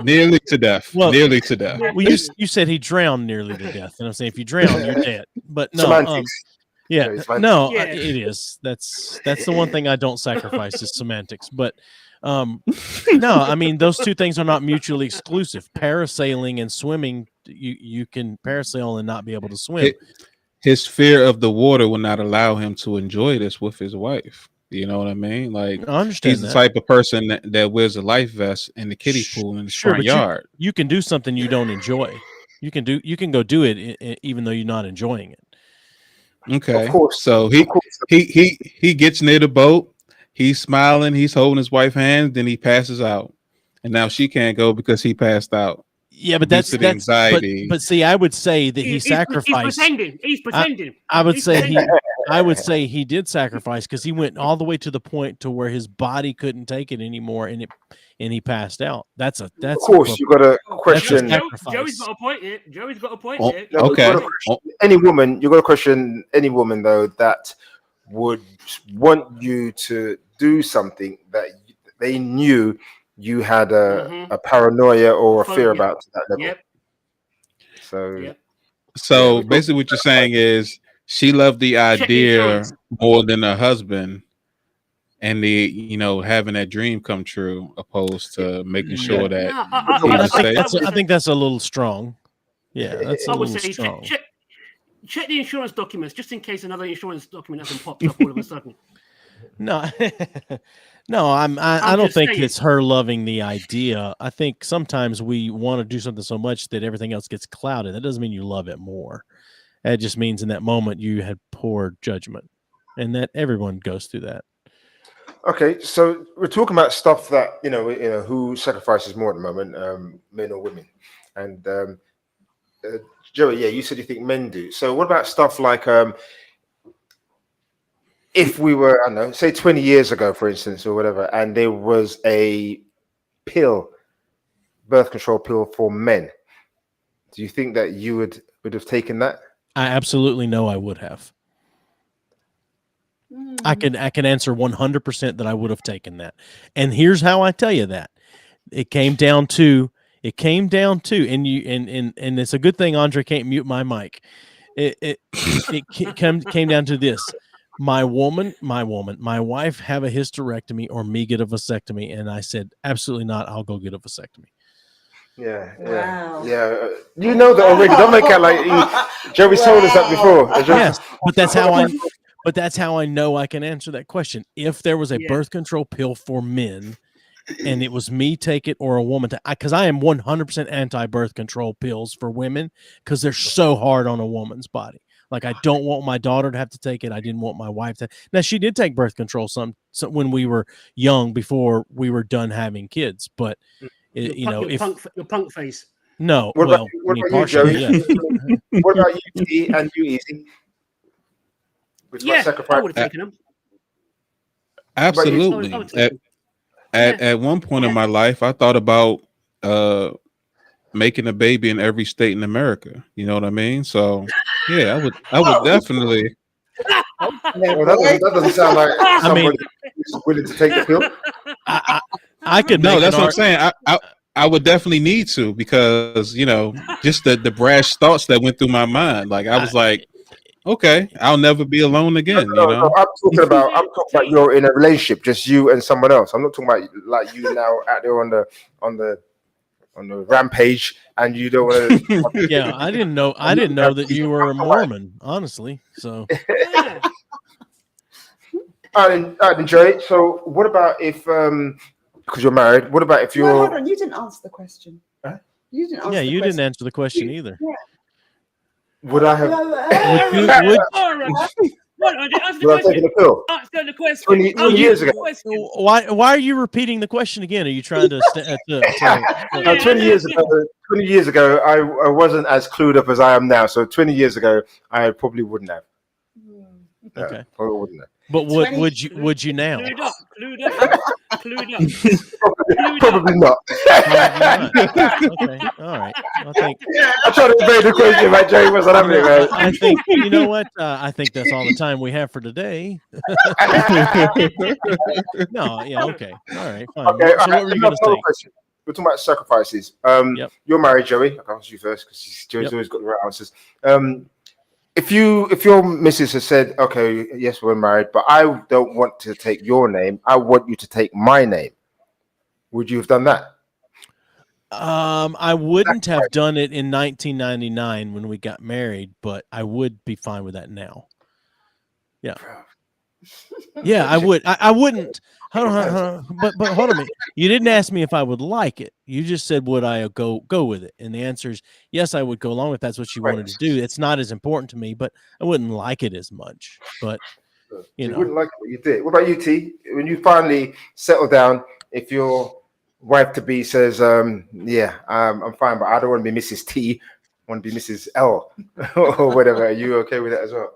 nearly to death. Well, nearly to death. Well, you said he drowned nearly to death, and I'm saying if you drown, you're dead. But no, Semantics. yeah, No, it is. That's the one thing I don't sacrifice is semantics. But no, I mean, those two things are not mutually exclusive. Parasailing and swimming, you can parasail and not be able to swim. His fear of the water will not allow him to enjoy this with his wife. You know what I mean? Like, I understand he's the type of person that wears a life vest in the kiddie pool in the front yard. You can do something you don't enjoy. You can go do it even though you're not enjoying it. Okay. Of course. So he gets near the boat. He's smiling. He's holding his wife's hand. Then he passes out, and now she can't go because he passed out. Yeah, but that's anxiety. But see, I would say that he sacrificed. He's pretending. I would say he did sacrifice because he went all the way to the point to where his body couldn't take it anymore, and he passed out. That's of course, you got to question. Joey's got a point here. Okay. Any woman, you got to question any woman though that would want you to do something that they knew you had a paranoia or a fear about to that level. Yep. So basically what you're saying is she loved the idea more than her husband and the having that dream come true opposed to making sure that I think that's a little strong. Yeah, that's I would say strong. Check the insurance documents just in case another insurance document hasn't popped up all of a sudden. No, no, I don't think it's her loving the idea. I think sometimes we want to do something so much that everything else gets clouded. That doesn't mean you love it more. It just means in that moment you had poor judgment, and that everyone goes through that. Okay, so we're talking about stuff that who sacrifices more at the moment, men or women, and Joey, yeah, you said you think men do. So what about stuff like if we were, I don't know, say 20 years ago, for instance, or whatever, and there was a birth control pill for men, do you think that you would have taken that? I absolutely know I would have. I can answer 100% that I would have taken that. And here's how I tell you that. It came down to, and it's a good thing Andre can't mute my mic. It came down to this. My wife have a hysterectomy or me get a vasectomy. And I said, absolutely not. I'll go get a vasectomy. Yeah. Wow. Yeah. You know that already. Don't make it like Joey's told us that before. Yes, but that's how I know I can answer that question. If there was a birth control pill for men and it was me take it or a woman because I am 100% anti-birth control pills for women because they're so hard on a woman's body. Like, I don't want my daughter to have to take it. I didn't want my wife to. Now, she did take birth control some when we were young before we were done having kids. But, your punk face. No. What about you, Joey? Yeah. What about you, T, and you, Easy? I would have taken them. Absolutely. At one point in my life, I thought about making a baby in every state in America. You know what I mean? So yeah, I would definitely. Well, that doesn't sound like somebody who's willing to take the pill. I could. No, that's what I'm saying. I would definitely need to because just the brash thoughts that went through my mind. Like I was like, okay, I'll never be alone again. No, I'm talking about you're in a relationship, just you and someone else. I'm not talking about like you now out there on the rampage, and you don't want to. Yeah, I didn't know that you were a Mormon, honestly. So I didn't enjoy it. So what about if because you're married? What about if you're? No, hold on, you didn't answer the question. Huh? You didn't answer. Yeah, you didn't answer the question either. Yeah. Would I have? Answer Would I have taken the the pill? Answer the question. 20 years ago. Why are you repeating the question again? Are you trying to? No, 20 years ago. 20 years ago, I wasn't as clued up as I am now. So 20 years ago, I probably wouldn't have. No, Okay. probably wouldn't have. But would you now? Clued up. Probably not. Okay. All right. I think I tried to evade the question, but Jerry wasn't having it, man. I think you know what? I think that's all the time we have for today. No, yeah, okay. All right, fine. Okay, So what were you going to say? question. We're talking about sacrifices. Yep. You're married, Joey. I'll ask you first because Joey's always got the right answers. If your missus has said, okay, yes, we're married, but I don't want to take your name, I want you to take my name, would you have done that? I wouldn't have done it in 1999 when we got married, but I would be fine with that now. Yeah. Yeah, I would. I wouldn't. Hold on. But hold on a minute. You didn't ask me if I would like it. You just said, would I go with it? And the answer is yes, I would go along with that's what you wanted to do. It's not as important to me, but I wouldn't like it as much. But you know, wouldn't like it, but you did. What about you, T? When you finally settle down, if your wife to be says, I'm fine, but I don't want to be Mrs. T, I want to be Mrs. L or whatever. Are you okay with that as well?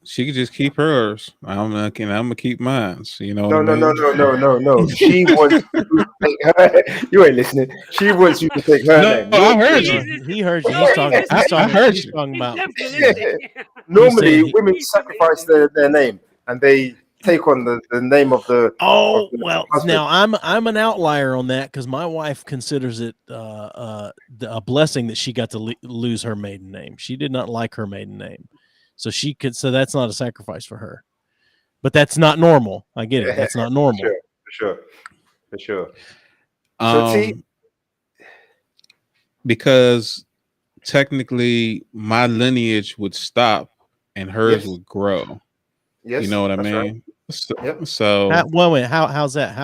She could just keep hers. I'm gonna keep mine. You know. No. She wants you to take her. You ain't listening. She wants you to take her name. I heard you. He heard you. He's talking. I heard you talking about. Normally, women sacrifice their name and they take on the name of the. Well, husband. Now I'm an outlier on that because my wife considers it a blessing that she got to lose her maiden name. She did not like her maiden name. So so that's not a sacrifice for her, but that's not normal. I get it. That's not normal. For sure. So because technically my lineage would stop and hers would grow. Yes, you know what I mean? Right. So wait, how's that?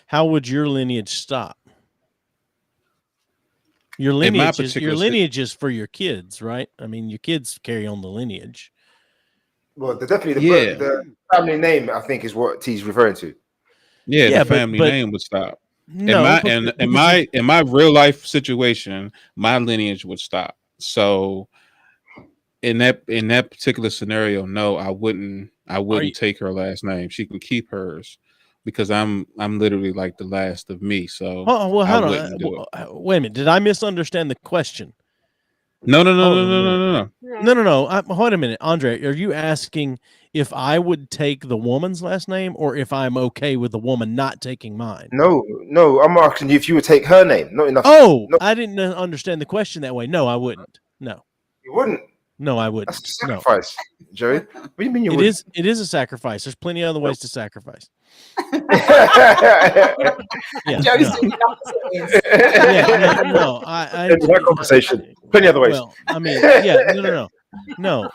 How would your lineage stop? Your lineage is for your kids, right? I mean, your kids carry on the lineage. Well, the family name, I think, is what T's referring to. Yeah, the family name would stop. No, in my real life situation, my lineage would stop. So in that particular scenario, no, I wouldn't take her last name. She can keep hers. Because I'm literally like the last of me, so hold on. Wait a minute. Did I misunderstand the question? No. Wait a minute, Andre. Are you asking if I would take the woman's last name, or if I'm okay with the woman not taking mine? No. I'm asking you if you would take her name. Not enough. Oh, no. I didn't understand the question that way. No, I wouldn't. No, you wouldn't. No, I wouldn't. That's a sacrifice, Joey. What do you mean you wouldn't? It is a sacrifice. There's plenty of other ways to sacrifice. Conversation. Plenty other ways. Well, I mean, no.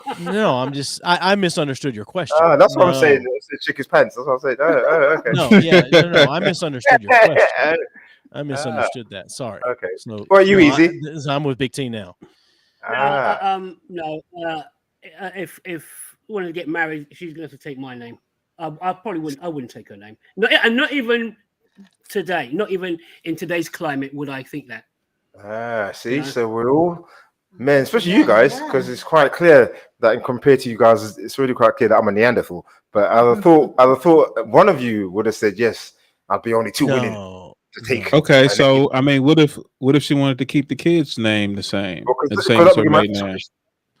I misunderstood your question. That's what I'm saying. It's chick his pants. That's what I'm saying. Okay. No. I misunderstood your question. I misunderstood that. Sorry. Okay. So, well, you easy. I'm with Big T now. If we wanted to get married, she's going to take my name. I probably wouldn't. I wouldn't take her name. Not even today. Not even in today's climate would I think that. See, you know? So we're all men, especially you guys, because it's quite clear that compared to you guys, it's really quite clear that I'm a Neanderthal. But I thought one of you would have said yes. I'd be only too willing to take. Okay, so I mean, what if she wanted to keep the kid's name the same? The same as her maiden name.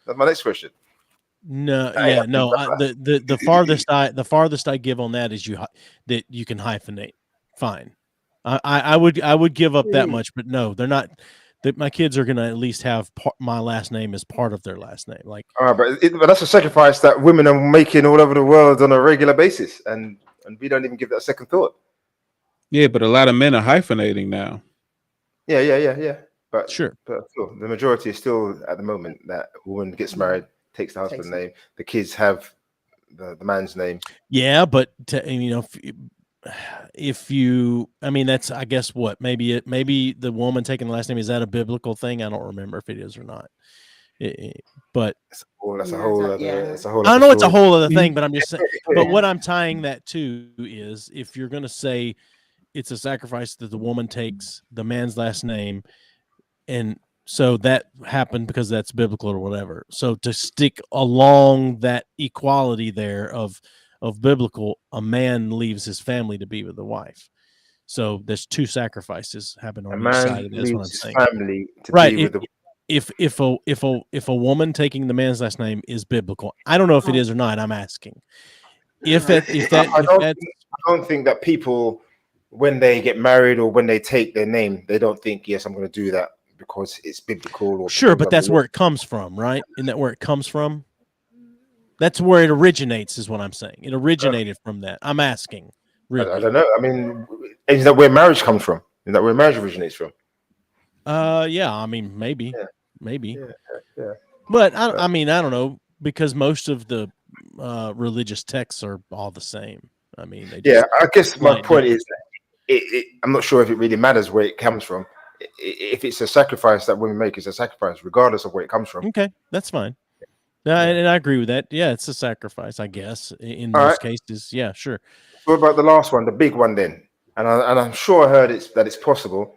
That's my next question. No, the farthest I give on that is that you can hyphenate. Fine, I would give up that much, but no, they're not. My kids are gonna at least have my last name as part of their last name. Like, but that's a sacrifice that women are making all over the world on a regular basis, and we don't even give that a second thought. Yeah, but a lot of men are hyphenating now. Yeah. But sure, but still, the majority is still at the moment that a woman gets married, takes the husband's name, the kids have the man's name. Yeah, but if you, I mean, that's, I guess what, maybe the woman taking the last name, is that a biblical thing? I don't remember if it is or not. But that's a whole other. It's a whole. I know it's a whole other thing, Mhm. but I'm just saying. But what I'm tying that to is, if you're going to say it's a sacrifice that the woman takes the man's last name, and so that happened because that's biblical or whatever. So to stick along that equality there of biblical, a man leaves his family to be with the wife. So there's two sacrifices happen on each side of that. That's what I'm leaves his saying. family to Right. be with the. If a woman taking the man's last name is biblical, I don't know if it is or not. I'm asking. I don't think that people, when they get married or when they take their name, they don't think, yes, I'm going to do that because it's biblical. Or sure, but that's where it comes from, right? Isn't that where it comes from? That's where it originates, is what I'm saying. It originated from that. I'm asking. Really. I don't know. I mean, is that where marriage comes from? Is that where marriage originates from? Yeah. I mean, maybe. Yeah. But I mean, I don't know, because most of the religious texts are all the same. I mean, they just I guess my point is that I'm not sure if it really matters where it comes from. If it's a sacrifice that women make, it's a sacrifice, regardless of where it comes from. Okay, that's fine. And I agree with that. Yeah, it's a sacrifice, I guess, in most cases. Yeah, sure. What about the last one, the big one then? And I'm sure I heard that it's possible.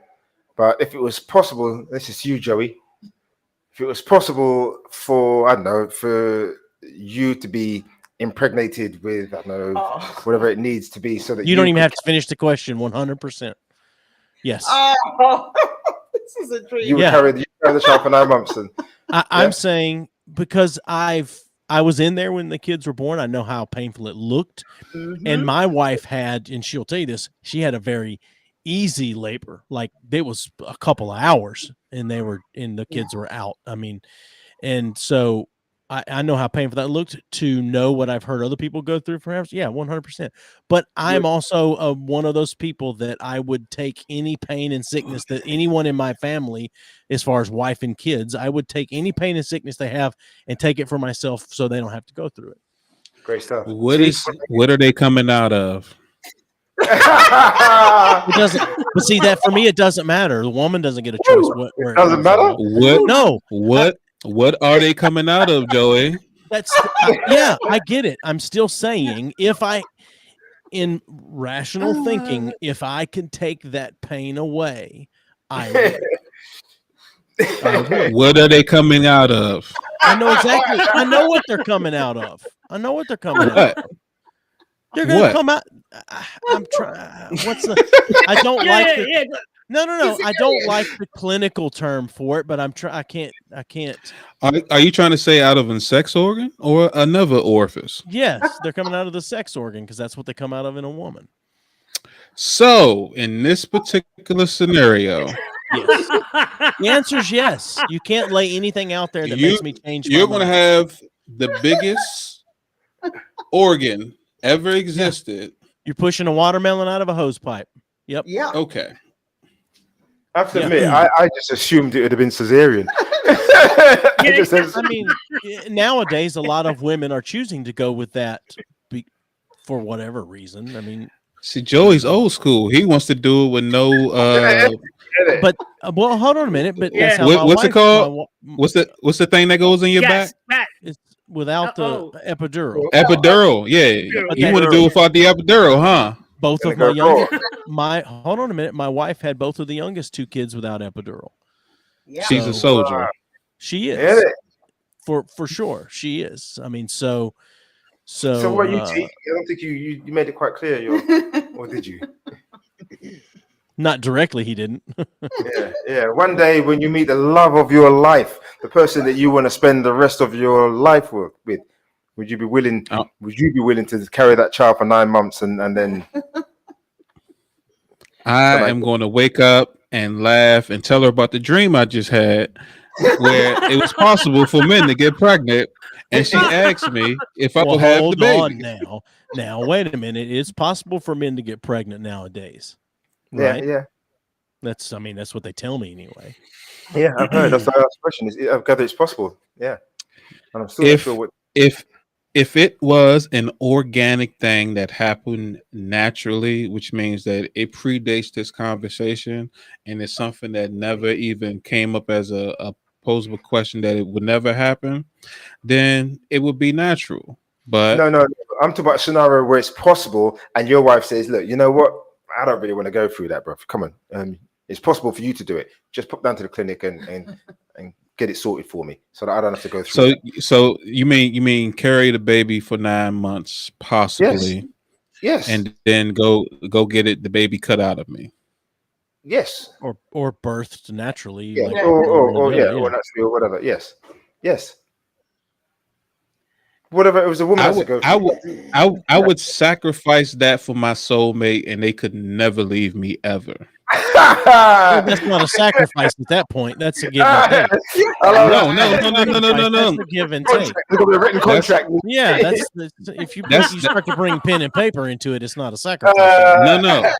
But if it was possible, this is you, Joey. If it was possible for, I don't know, for you to be impregnated with, I don't know, whatever it needs to be, so that you don't even have to finish the question. 100%. Yes. This is a dream. You would carry the child for 9 months. And I'm saying, because I was in there when the kids were born. I know how painful it looked. Mm-hmm. And my wife had, and she'll tell you this, she had a very easy labor. Like, it was a couple of hours and the kids were out. I mean, and so I know how painful that looked, to know what I've heard other people go through perhaps. Yeah, 100%. But I'm also one of those people that I would take any pain and sickness that anyone in my family, as far as wife and kids, I would take any pain and sickness they have and take it for myself so they don't have to go through it. Great stuff. What are they coming out of? It doesn't, but see, that for me, it doesn't matter. The woman doesn't get a choice. It doesn't matter. What are they coming out of, Joey? That's yeah, I get it. I'm still saying, in rational thinking, if I can take that pain away, I would. What are they coming out of? I know exactly. I know what they're coming out of. They're going to come out. I'm trying. I don't like it. No. I don't like the clinical term for it, but I can't. Are you trying to say out of a sex organ or another orifice? Yes, they're coming out of the sex organ, because that's what they come out of in a woman. So, in this particular scenario, yes. The answer is yes. You can't lay anything out there that makes me change my mind. You're going to have the biggest organ ever existed. You're pushing a watermelon out of a hose pipe. Yep. Yeah. Okay. I have to admit, I just assumed it would have been cesarean. I mean, nowadays, a lot of women are choosing to go with that for whatever reason. I mean, see, Joey's old school. He wants to do it with no. But well, hold on a minute. But that's how what's it called? What's the thing that goes in your back? It's without the epidural. Epidural, yeah. You want to do it without the epidural, huh? Both of hold on a minute. My wife had both of the youngest two kids without epidural. Yeah. She's a soldier. She is. For sure. She is. I mean, so what you teach? I don't think you made it quite clear, or did you? Not directly, he didn't. Yeah. One day when you meet the love of your life, the person that you want to spend the rest of your life with, would you be willing? Would you be willing to carry that child for 9 months and then? I am going to wake up and laugh and tell her about the dream I just had, where it was possible for men to get pregnant, and she asked me if I would have the baby. Now, wait a minute. It's possible for men to get pregnant nowadays. Right? Yeah. That's what they tell me anyway. Yeah, I've heard. That's the last question. I've gathered it's possible. Yeah. And I'm still not sure what. if it was an organic thing that happened naturally, which means that it predates this conversation and it's something that never even came up as a posable question that it would never happen, then it would be natural. But No. I'm talking about a scenario where it's possible, and your wife says, "Look, you know what? I don't really want to go through that, bro. Come on, it's possible for you to do it. Just pop down to the clinic and get it sorted for me, so that I don't have to go through." So you mean carry the baby for 9 months, possibly? Yes. And then go get the baby cut out of me. Yes. Or birthed naturally. Yeah. Like Or naturally or whatever. Yes. Whatever it was, a woman has to go through. I would sacrifice that for my soulmate, and they could never leave me ever. Well, that's not a sacrifice at that point. That's a give and take. No. That's a give and take. There's a written contract. That's if you start to bring pen and paper into it, it's not a sacrifice.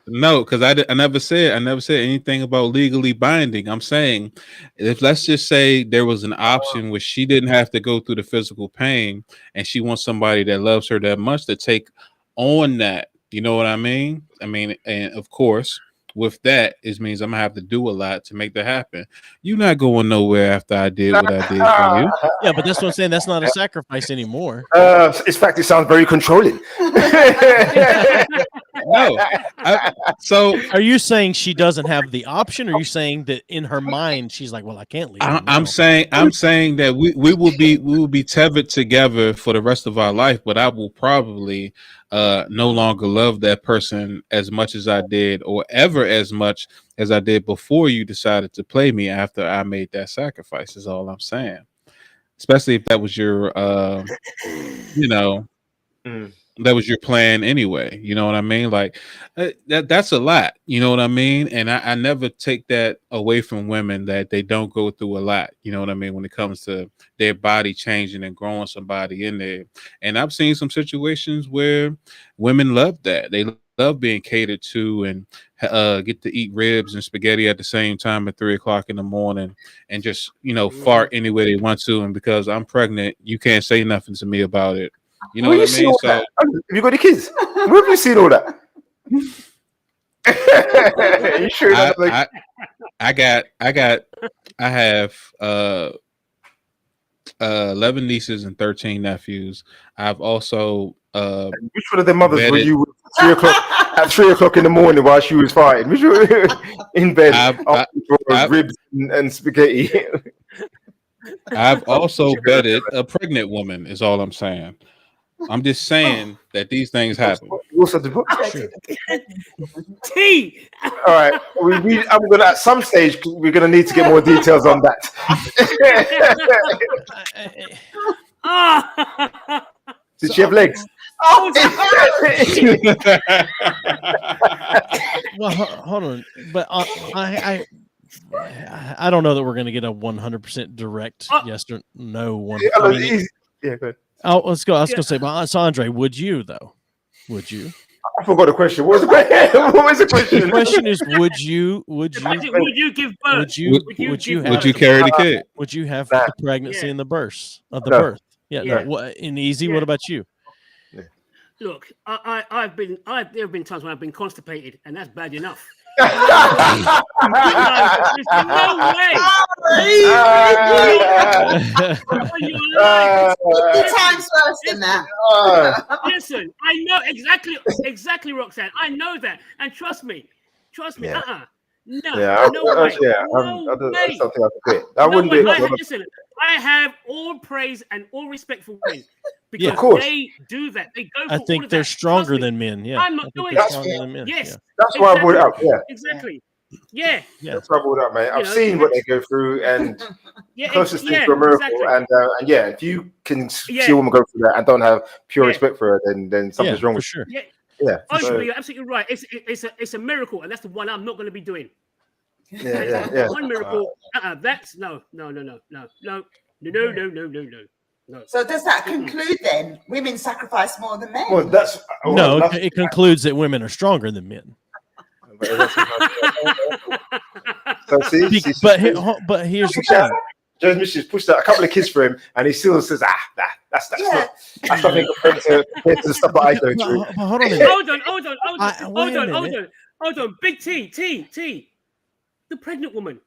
No, because I never said anything about legally binding. I'm saying, if let's just say there was an option where she didn't have to go through the physical pain, and she wants somebody that loves her that much to take on that. You know what I mean? And of course, with that, it means I'm gonna have to do a lot to make that happen. You're not going nowhere after I did what I did for you. Yeah, but that's what I'm saying. That's not a sacrifice anymore. In fact, it sounds very controlling. No. So are you saying she doesn't have the option, or are you saying that in her mind she's like, well, I can't leave? I'm saying that we will be tethered together for the rest of our life, but I will probably no longer love that person as much as I did, or ever as much as I did before you decided to play me after I made that sacrifice, is all I'm saying. Especially if that was your that was your plan anyway. You know what I mean? Like that's a lot. You know what I mean? And I never take that away from women, that they don't go through a lot. You know what I mean? When it comes to their body changing and growing somebody in there. And I've seen some situations where women love that. They love being catered to and get to eat ribs and spaghetti at the same time at 3:00 in the morning, and just, fart anywhere they want to. And because I'm pregnant, you can't say nothing to me about it. You know what I mean? So, have you got any kids? Where have you seen all that? You sure? I have 11 nieces and 13 nephews. I've also which one of their mothers were you with at 3:00 in the morning while she was fighting? Which one in bed ribs and spaghetti? I've also bedded a pregnant woman, is all I'm saying. I'm just saying that these things happen. T. All right, I'm gonna at some stage we're gonna need to get more details on that. Did she have legs? Well, hold on, but I don't know that we're going to get a 100% direct yes or no one. Yeah, good. Oh, let's go. I was going to say, well, Andre, would you though? Would you? I forgot the question. What was the question? What was the question? The question is, would you give birth? Would you carry the kid? Would you have the pregnancy and the birth of the birth? Yeah. No. In easy. What about you? Look, there have been times when I've been constipated, and that's bad enough. There's no way. 50 times worse than that. Listen, I know exactly, Roxanne. I know that, and trust me. Yeah. No, yeah, no way. That's something I could do. I wouldn't do it. Listen, I have all praise and all respect for women because of course. they do that. They go for I think they're stronger than men. Yeah, I'm not doing it. Stronger than men. Yes, that's why I brought it up. Yeah, exactly. Yeah, that's why I brought it up, mate. I've seen what they go through, and closest thing to a miracle. Exactly. And if you can see a woman go through that and don't have pure respect for her, then something's wrong with sure. Yeah, you're absolutely right. It's a miracle, and that's the one I'm not going to be doing. Yeah. One miracle. That's no. So does that conclude then? Women sacrifice more than men? Well, it concludes that women are stronger than men. So but here's the thing. Joe's missus pushed out a couple of kids for him, and he still says, that's nothing compared to the stuff that I go through. Hold on a minute. Hold on. Big T. The pregnant woman.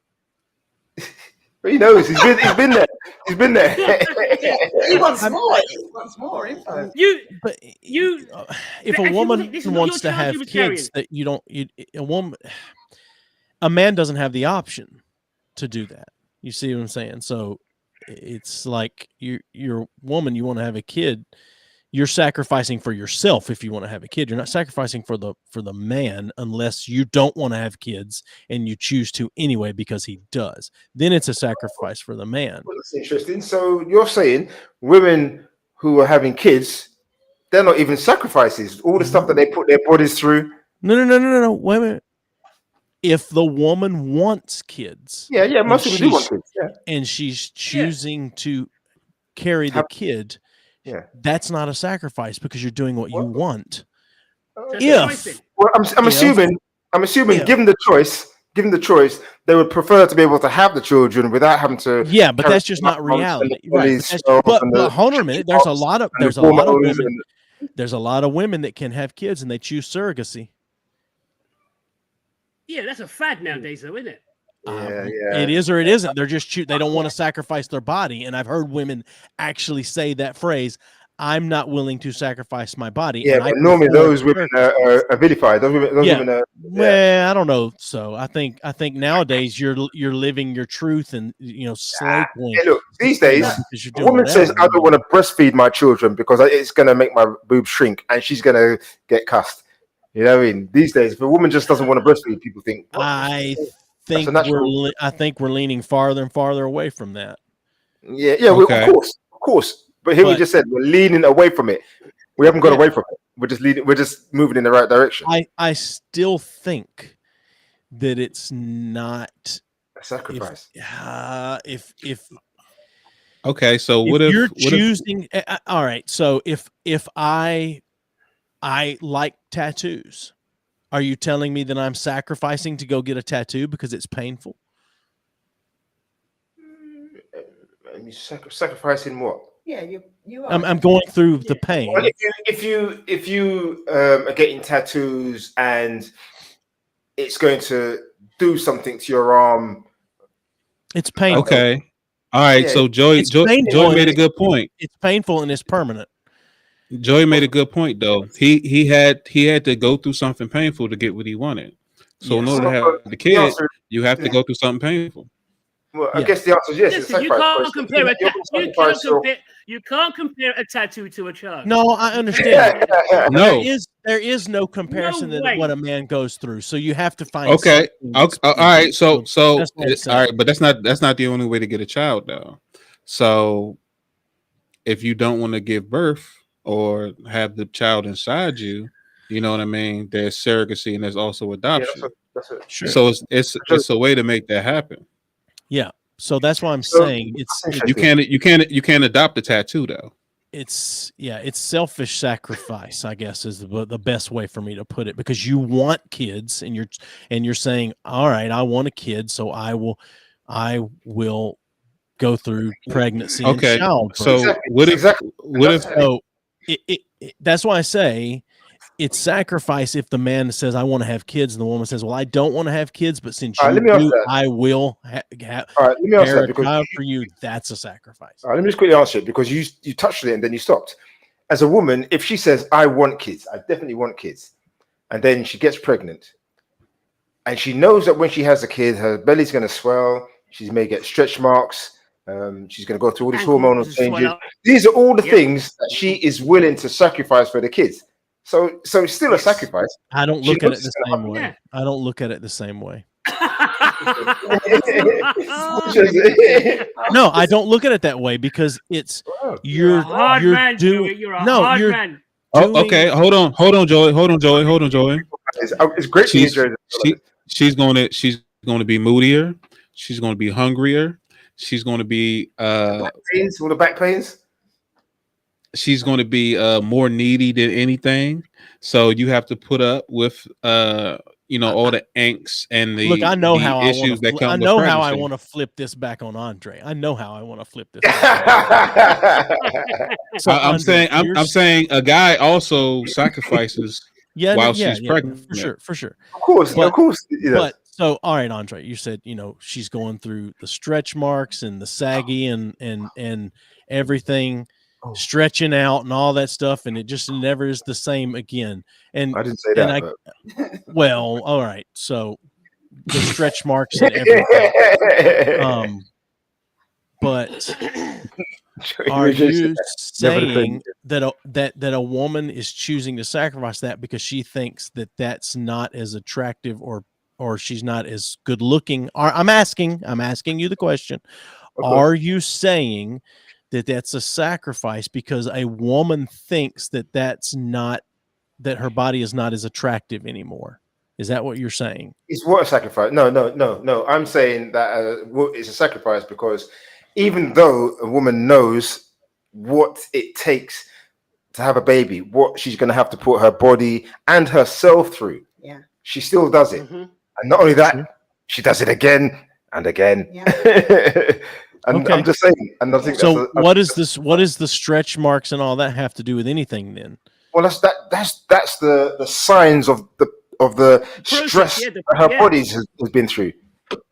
He knows. He's been there. He's been there. He wants more. He wants more info. If a woman wants to have kids, that a man doesn't have the option to do that. You see what I'm saying? So it's like you're a woman, you want to have a kid, you're sacrificing for yourself. If you want to have a kid, you're not sacrificing for the man, unless you don't want to have kids and you choose to anyway because he does. Then it's a sacrifice for the man. Well, that's interesting. So you're saying women who are having kids, they're not even sacrifices. All the stuff that they put their bodies through. No. Wait a minute. If the woman wants kids, most people do want kids, and she's choosing to carry the kid, that's not a sacrifice because you're doing what you want. I'm assuming, given the choice, they would prefer to be able to have the children without having to. Yeah, but that's just not reality, right? But hold on a minute. There's a lot of women. There's a lot of women that can have kids and they choose surrogacy. Yeah, that's a fad nowadays, though, isn't it? It is or it isn't. They're just they don't want to sacrifice their body, and I've heard women actually say that phrase. I'm not willing to sacrifice my body. Yeah, but normally those women are vilified. Those women are. Well, I don't know. So I think nowadays you're living your truth and slave. Hey, look, these days, a woman says, "I don't want to breastfeed my children because it's going to make my boobs shrink," and she's going to get cussed. You know what I mean? These days, if a woman just doesn't want to breastfeed, people think. I think we're leaning farther and farther away from that. Yeah. Okay. Well, of course. But here we just said we're leaning away from it. We haven't got away from it. We're just moving in the right direction. I still think that it's not a sacrifice. Okay, so what if you're choosing? All right, so if I like tattoos, are you telling me that I'm sacrificing to go get a tattoo because it's painful? Sacrificing what? Yeah, you are. I'm going through the pain. Well, if you are getting tattoos and it's going to do something to your arm, it's painful. Okay, all right. Yeah. So Joy made a good point. It's painful and it's permanent. Joy made a good point though. He had to go through something painful to get what he wanted. So in order to have the kid, you have to go through something painful. Well, I guess the answer is yes. Listen, you can't compare a tattoo to a child. No, I understand. No, there is no comparison to what a man goes through. So you have to find. Okay. All right. So all right, but that's not the only way to get a child though. So if you don't want to give birth or have the child inside you, you know what I mean. There's surrogacy and there's also adoption. Sure. So it's a way to make that happen. Yeah, so that's why I'm saying you can't adopt a tattoo though. It's selfish sacrifice, I guess, is the best way for me to put it, because you want kids and you're saying, all right, I want a kid, so I will go through pregnancy and childbirth. So what if that's why I say it's sacrifice if the man says, I want to have kids, and the woman says, well, I don't want to have kids, but since you do, I will have let me answer that, because for you, that's a sacrifice. Let me just quickly answer it, because you touched it and then you stopped. As a woman, if she says, I want kids, I definitely want kids, and then she gets pregnant, and she knows that when she has a kid, her belly's going to swell, she may get stretch marks, she's going to go through all these hormonal changes. These are all the things that she is willing to sacrifice for the kids. So it's still a sacrifice. I don't look at it the same way. Yeah. I don't look at it the same way. No, I don't look at it that way, because it's you're a hard man. Okay, hold on, Joey. It's great. She's going to be moodier. She's going to be hungrier. She's going to be all the back pains. She's going to be more needy than anything. So you have to put up with all the angst and the look. I know the how issues that come I with know how I pregnancy. want to flip this back on Andre. I know how I want to flip this. Back so I'm Andre, saying a guy also sacrifices while she's pregnant. for sure. Of course. But so, all right, Andre, you said, she's going through the stretch marks and the saggy and everything stretching out and all that stuff. And it just never is the same again. And I didn't say that. Well, all right. So the stretch marks and everything. But are you saying that a woman is choosing to sacrifice that because she thinks that that's not as attractive or she's not as good looking? I'm asking you the question. Are you saying that that's a sacrifice because a woman thinks that that's not, that her body is not as attractive anymore? Is that what you're saying? It's what a sacrifice? No. I'm saying that it's a sacrifice because even though a woman knows what it takes to have a baby, what she's going to have to put her body and herself through, she still does it. And not only that, she does it again and again. And I'm just saying. And I think so. What is the stretch marks and all that have to do with anything then? Well, that's the signs of the stress that her body has been through,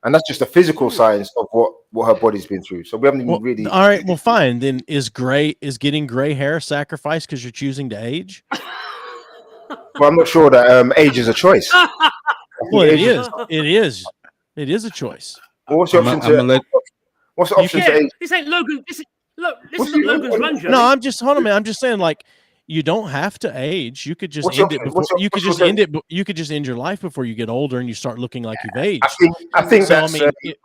and that's just the physical signs of what her body's been through. So we haven't even really. All right, well, fine. Then is getting gray hair a sacrifice because you're choosing to age? Well, I'm not sure that age is a choice. Well, it is. It is a choice. What's the option what's the option to age? This ain't Logan. This is Logan's Run. No, I'm just hold on, man. I'm just saying, like, you don't have to age. You could just end it before. You could just end it. You could just end your life before you get older and you start looking like you've aged. I think that's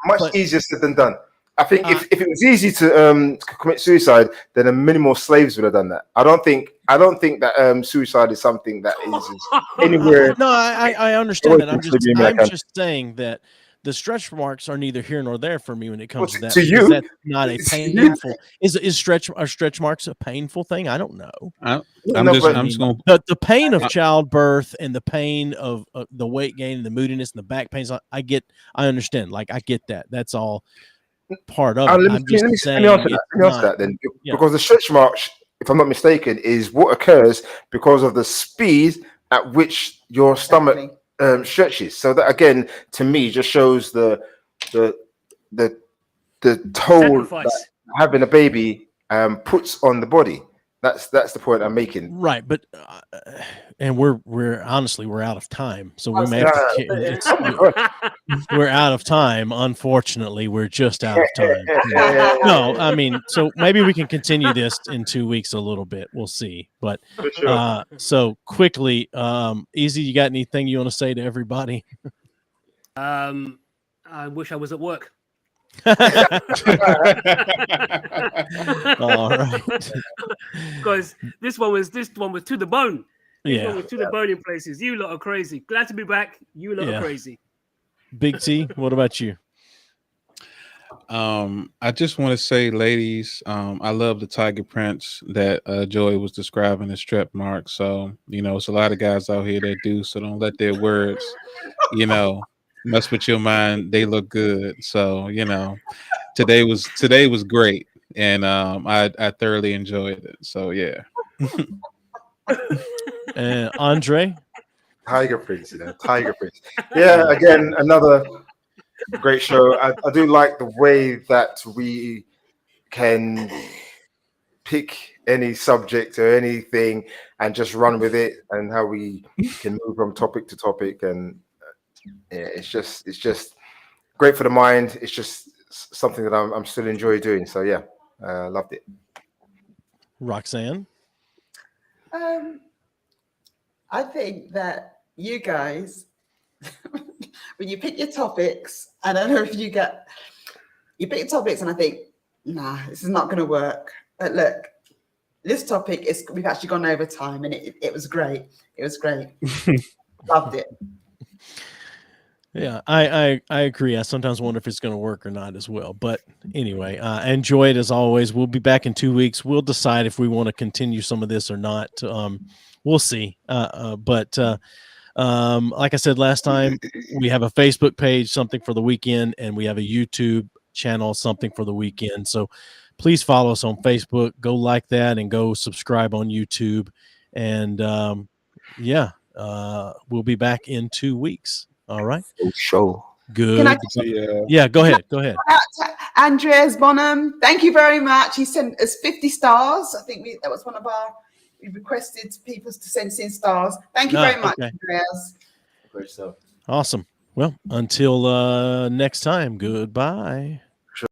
much easier said than done. I think if it was easy to commit suicide, then many more slaves would have done that. I don't think that suicide is something that is anywhere. No, I understand that. I'm just saying that the stretch marks are neither here nor there for me when it comes to that. To you, that's not a painful. Is stretch marks a painful thing? I don't know. I'm just going. The pain of childbirth and the pain of the weight gain and the moodiness and the back pains. I understand. Like, I get that. That's all part of it. Let me answer that then. Because the stretch marks, if I'm not mistaken, is what occurs because of the speed at which your stomach stretches. So that, again, to me, just shows the toll that having a baby puts on the body. That's the point I'm making. Right, but and we're honestly out of time, so we may have to. We're out of time. Unfortunately, we're just out of time. No, I mean, so maybe we can continue this in 2 weeks a little bit. We'll see. But so quickly, Easy, you got anything you want to say to everybody? I wish I was at work. All right. Because this one was to the bone. This one was to the bone in places. You lot are crazy. Glad to be back. You lot are crazy. Big T, what about you? I just want to say, ladies, I love the tiger prints that Joey was describing as strep marks. So, it's a lot of guys out here that do. So don't let their words, mess with your mind. They look good. So, today was great. And I thoroughly enjoyed it. So, yeah. And Andre? Tiger Prince. Yeah, again, another great show. I do like the way that we can pick any subject or anything and just run with it, and how we can move from topic to topic. And it's just great for the mind. It's just something that I'm still enjoy doing. So yeah, loved it. Roxanne? I think that you guys, when you pick your topics, I don't know if you pick your topics and I think, nah, this is not going to work. But look, this topic we've actually gone over time, and it was great. It was great. Loved it. Yeah, I agree. I sometimes wonder if it's going to work or not as well. But anyway, enjoy it as always. We'll be back in 2 weeks. We'll decide if we want to continue some of this or not. We'll see. But Like I said last time, we have a Facebook page, Something for the Weekend, and we have a YouTube channel, Something for the Weekend. So please follow us on Facebook. Go like that and go subscribe on YouTube. And we'll be back in 2 weeks. All right. For sure. Good. Can I Yeah, go ahead. Go ahead. Andreas Bonham, thank you very much. He sent us 50 stars. I think that was one of our, we requested people to send us in stars. Thank you very much, Andreas. Great stuff. Awesome. Well, until next time, goodbye. Sure.